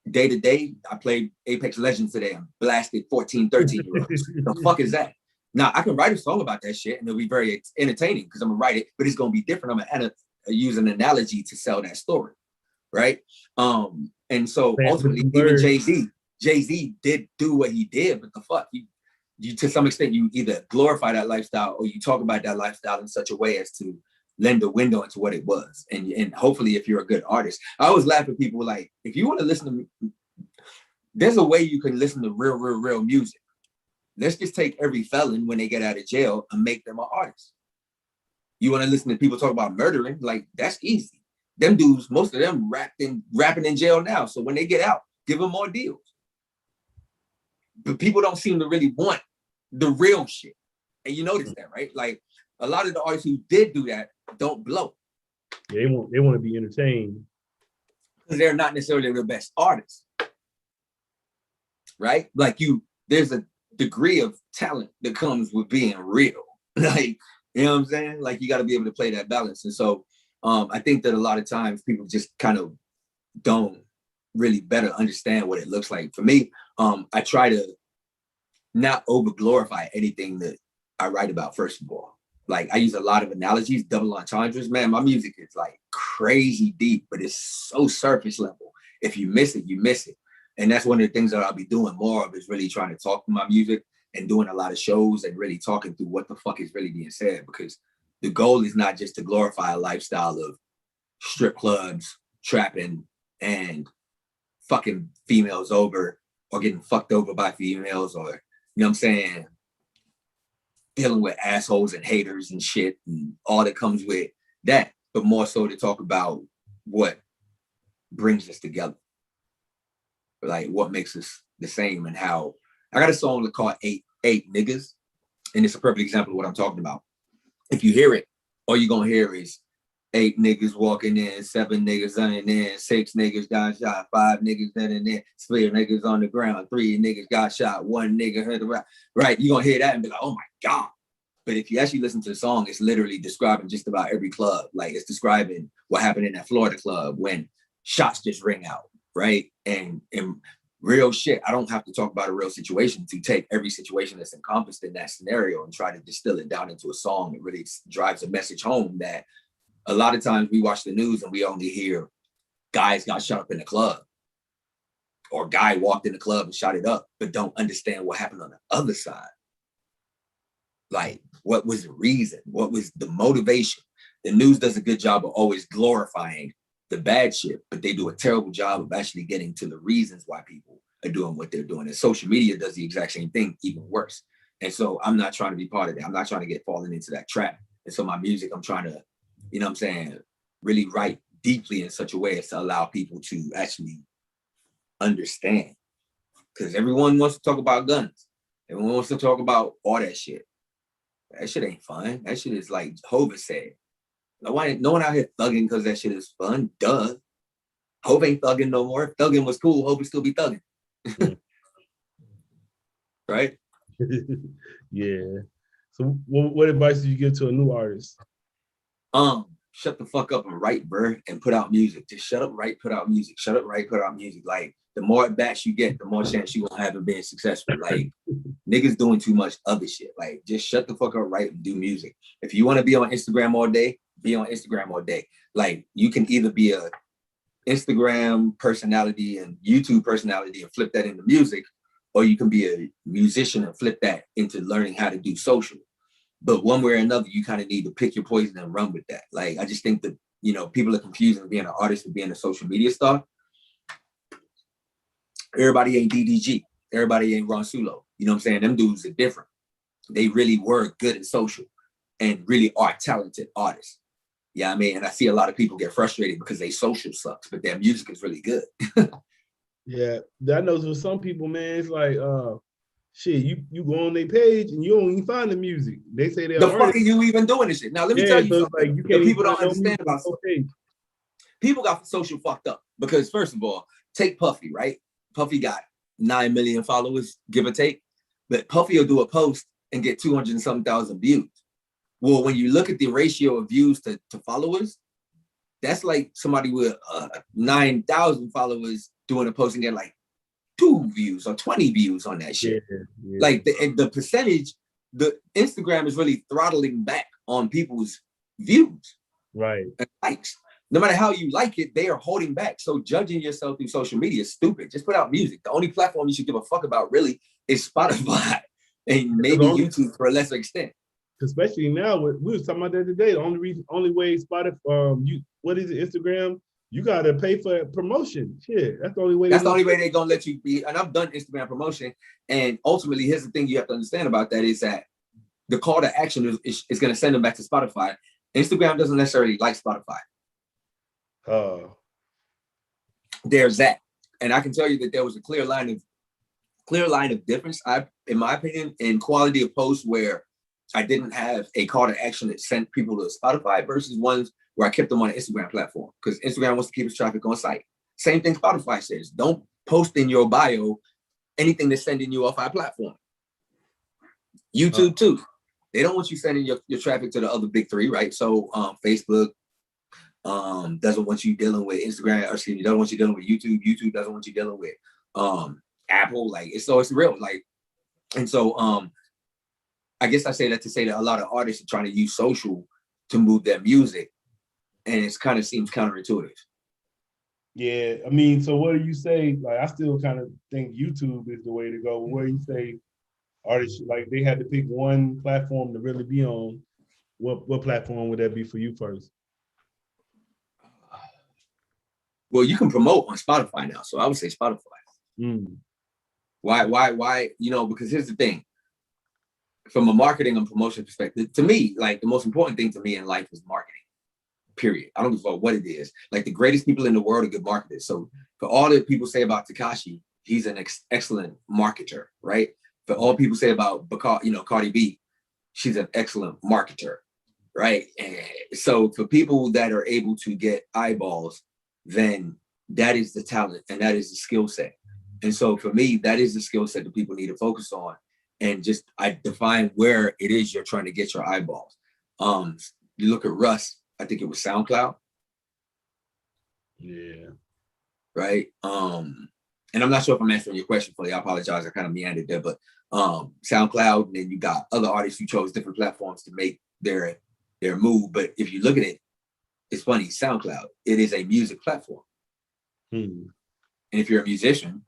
Day to day, I played Apex Legends today. I blasted 14, 13-year-olds. The fuck is that? Now, I can write a song about that shit and it'll be very entertaining because I'm gonna write it, but it's gonna be different. I'm gonna use an analogy to sell that story, right? And so ultimately, even Jay-Z did do what he did, but the fuck, you to some extent, you either glorify that lifestyle or you talk about that lifestyle in such a way as to lend a window into what it was. And hopefully, if you're a good artist, I always laugh at people like, if you want to listen to me, there's a way you can listen to real music. Let's just take every felon when they get out of jail and make them an artist. You want to listen to people talk about murdering? Like, that's easy. Them dudes, most of them rapping in jail now. So when they get out, give them more deals. But people don't seem to really want the real shit. And you notice that, right? Like, a lot of the artists who did do that don't blow. Yeah, they want to be entertained. Because they're not necessarily the best artists. Right? Like, there's a degree of talent that comes with being real. Like, you know what I'm saying? Like, you got to be able to play that balance. And so I think that a lot of times people just kind of don't really better understand what it looks like. For me, I try to not over glorify anything that I write about, first of all. Like I use a lot of analogies, double entendres, man. My music is like crazy deep, but it's so surface level. If you miss it, you miss it. And that's one of the things that I'll be doing more of, is really trying to talk through my music and doing a lot of shows and really talking through what the fuck is really being said. Because the goal is not just to glorify a lifestyle of strip clubs, trapping, and fucking females over, or getting fucked over by females, or, you know what I'm saying, dealing with assholes and haters and shit and all that comes with that, but more so to talk about what brings us together. Like what makes us the same, and how I got a song called Eight Niggas, and it's a perfect example of what I'm talking about. If you hear it, all you're gonna hear is 8 niggas walking in, 7 niggas running in, 6 niggas got shot, 5 niggas dead in there, 3 niggas on the ground, 3 niggas got shot, 1 nigga heard the rap. Right? You're gonna hear that and be like, oh my God. But if you actually listen to the song, it's literally describing just about every club. Like it's describing what happened in that Florida club when shots just ring out, right? And real shit, I don't have to talk about a real situation to take every situation that's encompassed in that scenario and try to distill it down into a song that really drives a message home. That a lot of times we watch the news and we only hear guys got shot up in the club, or guy walked in the club and shot it up, but don't understand what happened on the other side. Like, what was the reason? What was the motivation? The news does a good job of always glorifying the bad shit, but they do a terrible job of actually getting to the reasons why people are doing what they're doing. And social media does the exact same thing, even worse. And so I'm not trying to be part of that. I'm not trying to get fallen into that trap. And so my music, I'm trying to, you know what I'm saying, really write deeply in such a way as to allow people to actually understand. Because everyone wants to talk about guns. Everyone wants to talk about all that shit. That shit ain't fun. That shit is like Hova said. No one out here thugging because that shit is fun. Duh. Hov ain't thugging no more. If thugging was cool, Hov would still be thugging. Right? Yeah. So what advice do you give to a new artist? Shut the fuck up and write, bro, and put out music. Just shut up, write, put out music. Shut up, write, put out music. Like, the more at bats you get, the more chance you gonna have of being successful. Like, niggas doing too much other shit. Like, just shut the fuck up, write, and do music. If you want to be on Instagram all day, be on Instagram all day. Like, you can either be a Instagram personality and YouTube personality and flip that into music, or you can be a musician and flip that into learning how to do social. But one way or another, you kind of need to pick your poison and run with that. Like, I just think that, you know, people are confusing being an artist with being a social media star. Everybody ain't DDG. Everybody ain't Ron Sulo. You know what I'm saying? Them dudes are different. They really were good at social and really are talented artists. Yeah, I mean, and I see a lot of people get frustrated because they social sucks, but their music is really good. Yeah, that knows for some people, man, it's like, shit, you go on their page and you don't even find the music. They say they're the fuck are you even doing this shit? Now, let me tell you so something. like, you can't people don't understand about social. People got social fucked up because, first of all, take Puffy, right? Puffy got 9 million followers, give or take. But Puffy will do a post and get 200 and something thousand views. Well, when you look at the ratio of views to followers, that's like somebody with 9,000 followers doing a post and get like 2 views or 20 views on that shit. Yeah. Like the percentage, the Instagram is really throttling back on people's views. Right. And likes. No matter how you like it, they are holding back. So judging yourself through social media is stupid. Just put out music. The only platform you should give a fuck about really is Spotify and maybe YouTube for a lesser extent. Especially now, we were talking about that today. The only way Spotify, what is it, Instagram? You gotta pay for promotion. Shit, that's the only way. That's the only way they're gonna let you be. And I've done Instagram promotion. And ultimately, here's the thing you have to understand about that is that the call to action is gonna send them back to Spotify. Instagram doesn't necessarily like Spotify. There's that. And I can tell you that there was a clear line of difference, in my opinion, in quality of posts where I didn't have a call to action that sent people to Spotify versus ones where I kept them on an Instagram platform, because Instagram wants to keep its traffic on site. Same thing Spotify says. Don't post in your bio anything that's sending you off our platform. YouTube too. They don't want you sending your traffic to the other big three, right? So Facebook doesn't want you dealing with Instagram, or excuse me, doesn't want you dealing with YouTube. YouTube doesn't want you dealing with Apple. Like it's real. Like, and so I guess I say that to say that a lot of artists are trying to use social to move their music, and it kind of seems counterintuitive. Yeah, I mean, so what do you say? Like, I still kind of think YouTube is the way to go. What do you say? Artists, like, they had to pick one platform to really be on. What platform would that be for you first? Well, you can promote on Spotify now, so I would say Spotify. Mm. Why? You know, because here's the thing. From a marketing and promotion perspective, to me, like the most important thing to me in life is marketing. Period. I don't give a fuck what it is. Like the greatest people in the world are good marketers. So for all that people say about Tekashi, he's an excellent marketer, right? For all people say about Cardi B, she's an excellent marketer, right? And so for people that are able to get eyeballs, then that is the talent and that is the skill set. And so for me, that is the skill set that people need to focus on. And just I define where it is you're trying to get your eyeballs. You look at Russ, I think it was SoundCloud. Yeah. Right. And I'm not sure if I'm answering your question fully. I apologize. I kind of meandered there, but SoundCloud, and then you got other artists who chose different platforms to make their move. But if you look at it, it's funny, SoundCloud, it is a music platform. And if you're a musician,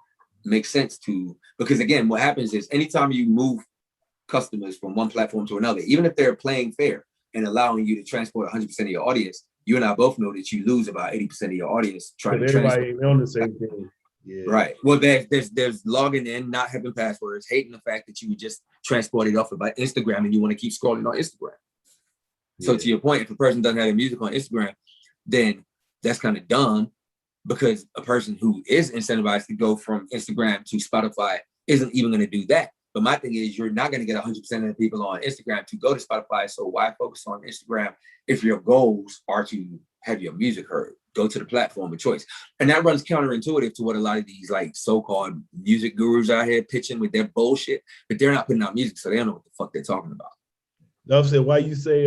it makes sense to, because again, what happens is anytime you move customers from one platform to another, even if they're playing fair and allowing you to transport 100% of your audience, you and I both know that you lose about 80% of your audience trying to everybody on the same thing. Yeah. Right. Well, there's logging in, not having passwords, hating the fact that you would just transport it off of Instagram and you want to keep scrolling on Instagram. Yeah. So to your point, if a person doesn't have their music on Instagram, then that's kind of dumb, because a person who is incentivized to go from Instagram to Spotify isn't even going to do that. But my thing is, you're not going to get 100% of the people on Instagram to go to Spotify. So why focus on Instagram if your goals are to have your music heard? Go to the platform of choice. And that runs counterintuitive to what a lot of these like so-called music gurus out here pitching with their bullshit, but they're not putting out music, so they don't know what the fuck they're talking about. I'm saying, why you say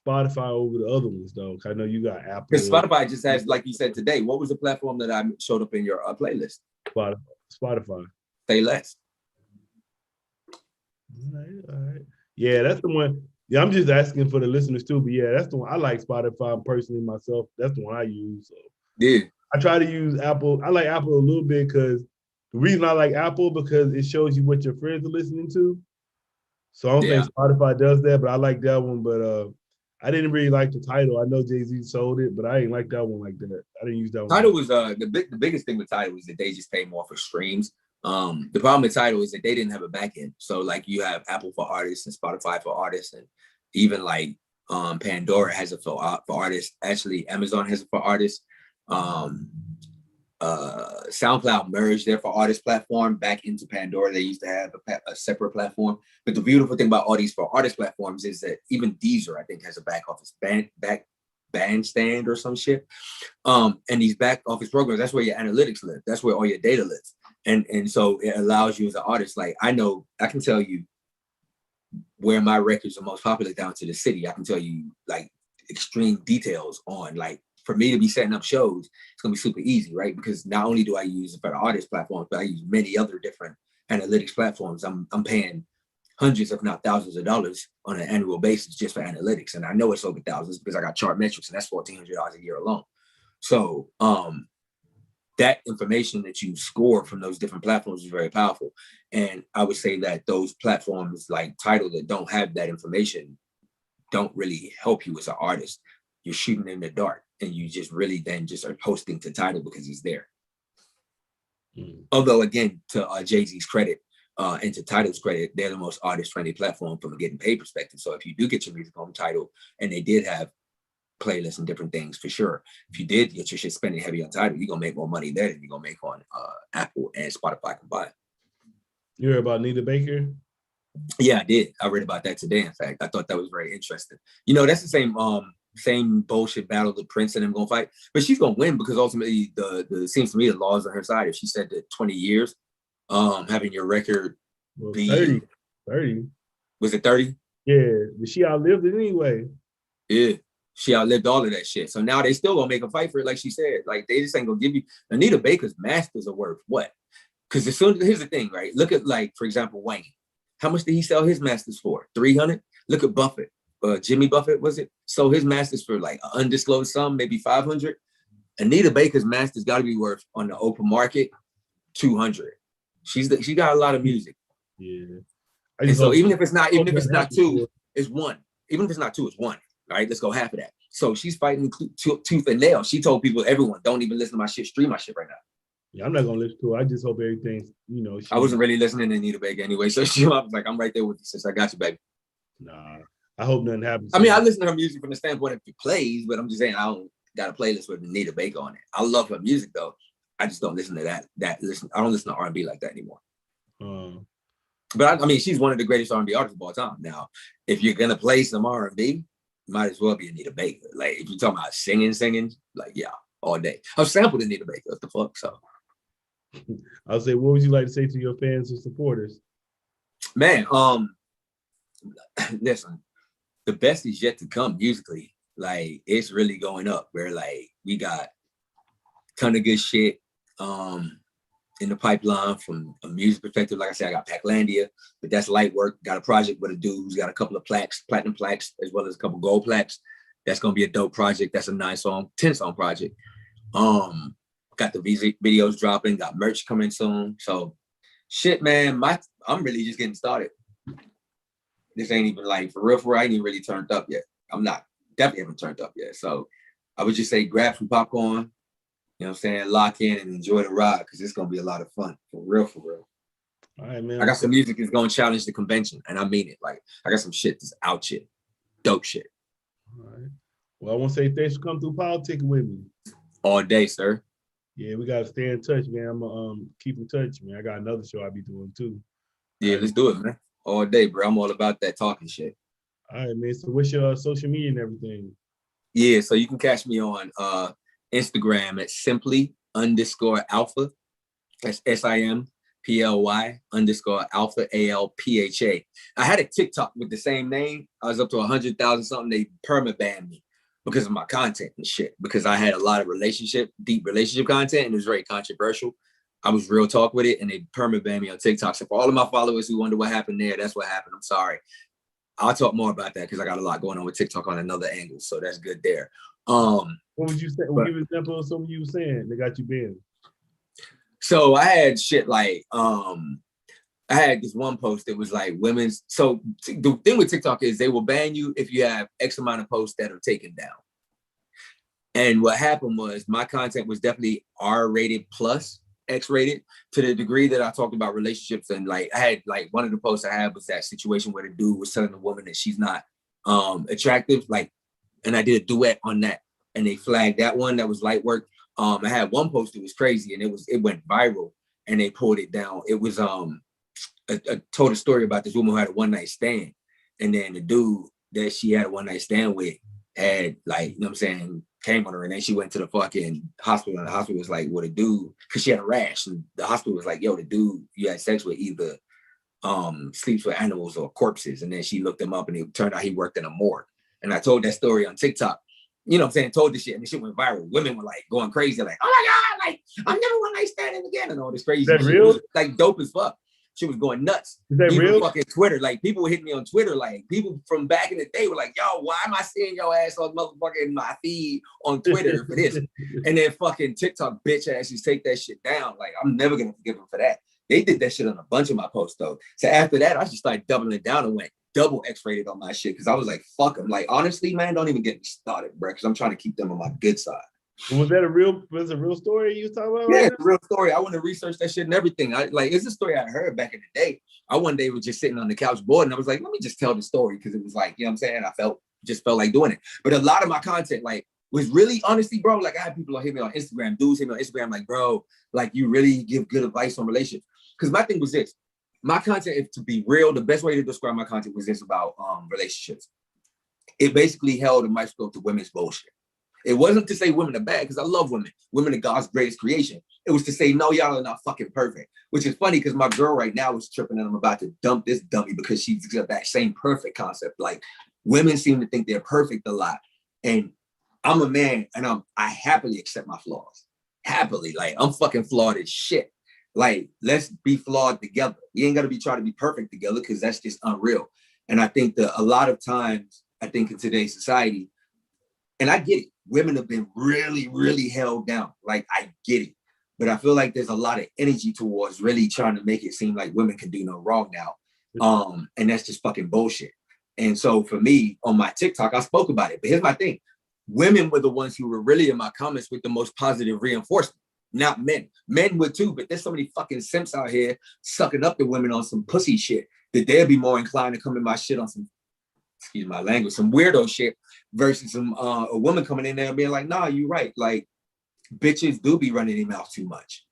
Spotify over the other ones though? I know you got Apple. Because Spotify just has, like you said today, what was the platform that I showed up in your playlist? Spotify. Say less. All right. Yeah, that's the one. Yeah, I'm just asking for the listeners too, but yeah, that's the one. I like Spotify personally myself. That's the one I use. So yeah, I try to use Apple. I like Apple a little bit because the reason I like Apple, because it shows you what your friends are listening to. So I don't think Spotify does that, but I like that one. But I didn't really like the title. I know Jay-Z sold it, but I didn't like that one like that. I didn't use that one. Title was the biggest thing with Title is that they just pay more for streams. The problem with Tidal is that they didn't have a back end. So like you have Apple for artists and Spotify for artists, and even like Pandora has it for artists. Actually, Amazon has it for artists. SoundCloud merged their for artists platform back into Pandora. They used to have a separate platform. But the beautiful thing about all these for artists platforms is that even Deezer, I think, has a back office bandstand or some shit. And these back office programs, that's where your analytics live. That's where all your data lives. And so it allows you as an artist, like I can tell you where my records are most popular down to the city. I can tell you like extreme details on, like, for me to be setting up shows, it's gonna be super easy, right? Because not only do I use it for the artist platforms, but I use many other different analytics platforms. I'm paying hundreds, if not thousands of dollars on an annual basis just for analytics. And I know it's over thousands because I got chart metrics, and that's $1,400 a year alone. So that information that you score from those different platforms is very powerful. And I would say that those platforms like Tidal that don't have that information don't really help you as an artist. You're shooting in the dark, and you just really then just are posting to Tidal because it's there. Although again, to Jay-Z's credit and to Tidal's credit, they're the most artist-friendly platform from a getting paid perspective. So if you do get your music on Tidal, and they did have playlists and different things, for sure, if you did get your shit spending heavy on Tidal, you're gonna make more money there than you're gonna make on Apple and Spotify combined. You heard about Nita Baker? Yeah, I did. I read about that today. In fact, I thought that was very interesting. You know, that's the same bullshit battle that Prince and them gonna fight, but she's gonna win because ultimately it seems to me the laws on her side. If she said that 20 years, having your record be 30. Was it 30? Yeah, but she outlived it anyway. Yeah, she outlived all of that shit. So now they still gonna make a fight for it, like she said. Like they just ain't gonna give you. Anita Baker's masters are worth what? Because here's the thing, right? Look at, like, for example, Wayne. How much did he sell his masters for? 300. Look at Buffett. Jimmy Buffett, was it? Sold his masters for like an undisclosed sum, maybe 500. Anita Baker's masters got to be worth on the open market 200. She got a lot of music. Yeah. And so even if it's not two, it's one. Even if it's not two, it's one. All right, let's go half of that. So she's fighting tooth and nail. She told people, everyone, don't even listen to my shit, stream my shit right now. Yeah, I'm not gonna listen to it. I just hope everything's, you know. I wasn't really listening to Anita Baker anyway, so I was like, I'm right there with you, sis. I got you, baby. Nah, I hope nothing happens. I mean, I listen to her music from the standpoint if it plays, but I'm just saying I don't got a playlist with Anita Baker on it. I love her music though. I just don't listen to that. I don't listen to R&B like that anymore. But I mean, she's one of the greatest R&B artists of all time. Now, if you're gonna play some R&B, might as well be Anita Baker. Like if you're talking about singing, like yeah, all day. I've sampled Anita Baker. What the fuck? So I'll say, what would you like to say to your fans and supporters? Man, listen, the best is yet to come musically. Like it's really going up. Where like we got a ton of good shit in the pipeline from a music perspective. Like I said, I got Packlandia, but that's light work. Got a project with a dude who's got a couple of plaques, platinum plaques, as well as a couple gold plaques. That's gonna be a dope project. That's a 10-song project. Got the videos dropping, got merch coming soon. So shit, man, I'm really just getting started. This ain't even like for real, I ain't even really turned up yet. I'm not, definitely haven't turned up yet. So I would just say grab some popcorn, you know what I'm saying, lock in and enjoy the ride because it's gonna be a lot of fun. For real. All right, man. I got some music that's gonna challenge the convention, and I mean it. Like I got some shit that's out shit. Dope shit. All right. Well, I want to say thanks for coming through politicking with me. All day, sir. Yeah, we gotta stay in touch, man. I'm gonna keep in touch, man. I got another show I'll be doing too. Yeah, let's do it, man. All day, bro. I'm all about that talking shit. All right, man. So what's your social media and everything? Yeah, so you can catch me on Instagram at simply_alpha. That's SIMPLY_alpha ALPHA. I had a TikTok with the same name. I was up to 100,000 something. They perma-banned me because of my content and shit. Because I had a lot of deep relationship content, and it was very controversial. I was real talk with it, and they perma-banned me on TikTok. So for all of my followers who wonder what happened there, that's what happened. I'm sorry. I'll talk more about that because I got a lot going on with TikTok on another angle. So that's good there. What would you say? Give an example of something you were saying that got you banned. So I had shit like, I had this one post that was like women's. So the thing with TikTok is they will ban you if you have X amount of posts that are taken down. And what happened was my content was definitely R-rated plus X-rated to the degree that I talked about relationships. And like I had like one of the posts I had was that situation where the dude was telling the woman that she's not attractive. Like, and I did a duet on that and they flagged that one. That was light work. I had one post that was crazy and it went viral and they pulled it down. It was I told a story about this woman who had a one-night stand, and then the dude that she had a one-night stand with had like, you know what I'm saying, came on her, and then she went to the fucking hospital, and the hospital was like, what a dude, because she had a rash, and the hospital was like, yo, the dude you had sex with either sleeps with animals or corpses. And then she looked him up and it turned out he worked in a morgue. And I told that story on TikTok. You know what I'm saying? Told this shit and the shit went viral. Women were like going crazy, like, oh my God, like I'm never one night standing again and all this crazy shit. Real? It was, like dope as fuck. She was going nuts. Is that even real? Fucking Twitter, like people were hitting me on Twitter, like people from back in the day were like, yo, why am I seeing your ass on motherfucking my feed on Twitter for this? And then fucking TikTok bitch asses take that shit down. Like I'm never gonna forgive them for that. They did that shit on a bunch of my posts though. So after that, I just started doubling it down and went double X-rated on my shit because I was like, fuck them. Like honestly, man, don't even get me started, bro, because I'm trying to keep them on my good side. Was that a real story you was talking about? Yeah, it's a real story. I want to research that shit and everything. It's a story I heard back in the day. I one day was just sitting on the couch bored and I was like, let me just tell the story because it was like, you know what I'm saying? I just felt like doing it. But a lot of my content like was really honestly, bro, like I had people hit me on Instagram, dudes hit me on Instagram, like, bro, like you really give good advice on relationships. Because my thing was this, my content, if to be real, the best way to describe my content was this about relationships. It basically held a microscope to women's bullshit. It wasn't to say women are bad, because I love women. Women are God's greatest creation. It was to say, no, y'all are not fucking perfect. Which is funny, because my girl right now is tripping and I'm about to dump this dummy because she's got that same perfect concept. Like, women seem to think they're perfect a lot. And I'm a man, and I happily accept my flaws. Happily. Like, I'm fucking flawed as shit. Like, let's be flawed together. We ain't got to be trying to be perfect together because that's just unreal. And I think that a lot of times, I think in today's society, and I get it, women have been really, really held down. Like, I get it. But I feel like there's a lot of energy towards really trying to make it seem like women can do no wrong now. And that's just fucking bullshit. And so for me, on my TikTok, I spoke about it. But here's my thing. Women were the ones who were really in my comments with the most positive reinforcement, not men. Men would too, but there's so many fucking simps out here sucking up the women on some pussy shit that they'll be more inclined to come in my shit on some, excuse my language, some weirdo shit versus some a woman coming in there and being like, nah, you're right. Like, bitches do be running their mouth too much.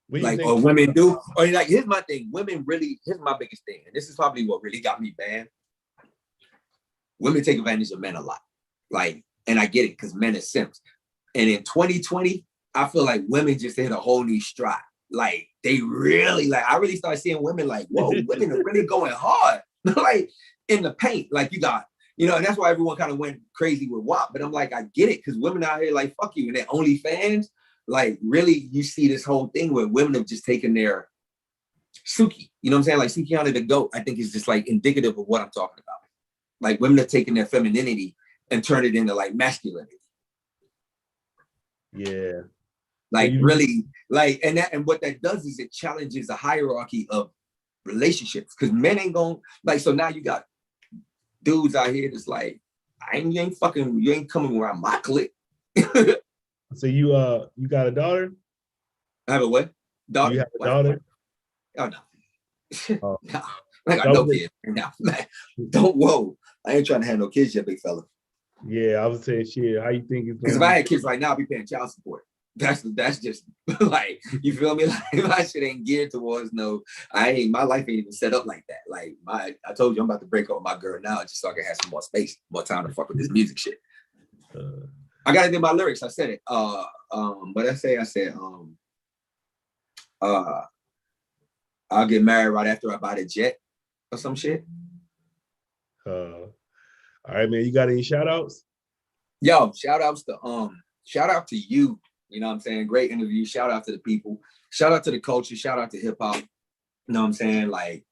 Like, or women do. Or like, here's my thing. Women really, here's my biggest thing. And this is probably what really got me banned. Women take advantage of men a lot. Like, and I get it because men are simps. And in 2020, I feel like women just hit a whole new stride. Like, they really, like, I really started seeing women like, whoa, women are really going hard. Like, in the paint. Like, you got, you know, and that's why everyone kind of went crazy with WAP. But I'm like, I get it, because women out here like, fuck you. And they're OnlyFans. Like, really, you see this whole thing where women have just taken their Suki. You know what I'm saying? Like, Sukiana the GOAT, I think is just like indicative of what I'm talking about. Like, women have taken their femininity and turned it into like masculinity. Yeah. Like, really, like, and what that does is it challenges the hierarchy of relationships, because men ain't going, like, so now you got dudes out here that's like, you ain't coming around my clique. So you got a daughter? I have a what? Daughter? You have a daughter? Oh, no. Oh. No. I got no kids. No, man. Don't, whoa. I ain't trying to have no kids yet, big fella. Yeah, I was saying, shit, how you think it's going? Because if I had kids right now, I'd be paying child support. That's just like, you feel me? Like, my shit ain't geared towards my life ain't even set up like that. Like, I told you I'm about to break up with my girl now just so I can have some more space, more time to fuck with this music shit. I gotta do my lyrics. I said it. But I said, I'll get married right after I buy the jet or some shit. All right, man. You got any shout outs? Yo, shout out to you. You know what I'm saying? Great interview. Shout out to the people. Shout out to the culture. Shout out to hip hop. You know what I'm saying? Like,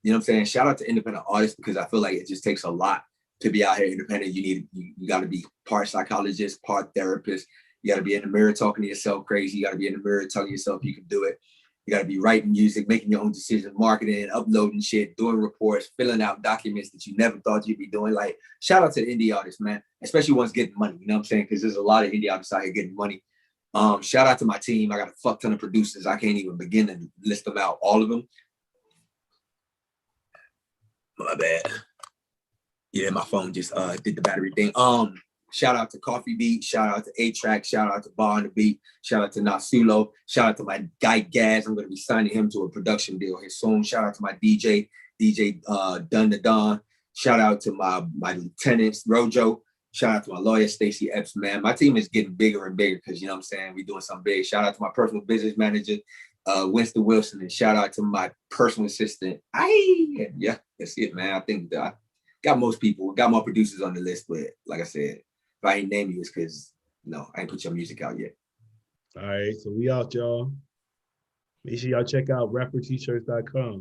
you know what I'm saying? Shout out to independent artists, because I feel like it just takes a lot to be out here independent. You got to be part psychologist, part therapist. You got to be in the mirror talking to yourself crazy. You got to be in the mirror telling yourself you can do it. You got to be writing music, making your own decisions, marketing, uploading shit, doing reports, filling out documents that you never thought you'd be doing. Like, shout out to the indie artists, man, especially ones getting money. You know what I'm saying? Because there's a lot of indie artists out here getting money. Shout out to my team. I got a fuck ton of producers. I can't even begin to list them out, all of them. My bad. Yeah, my phone just did the battery thing. Shout out to Coffee Beat. Shout out to A-Track. Shout out to Bar on the Beat. Shout out to Nasulo. Shout out to my guy Gaz. I'm going to be signing him to a production deal here soon. Shout out to my DJ Dun the Don. Shout out to my lieutenants, Rojo. Shout out to my lawyer, Stacey Epps, man. My team is getting bigger and bigger because, you know what I'm saying, we're doing something big. Shout out to my personal business manager, Winston Wilson, and shout out to my personal assistant. Yeah, that's it, man. I think I got most people, got more producers on the list, but like I said, if I ain't name you, it's because, I ain't put your music out yet. All right, so we out, y'all. Make sure y'all check out rappertshirts.com.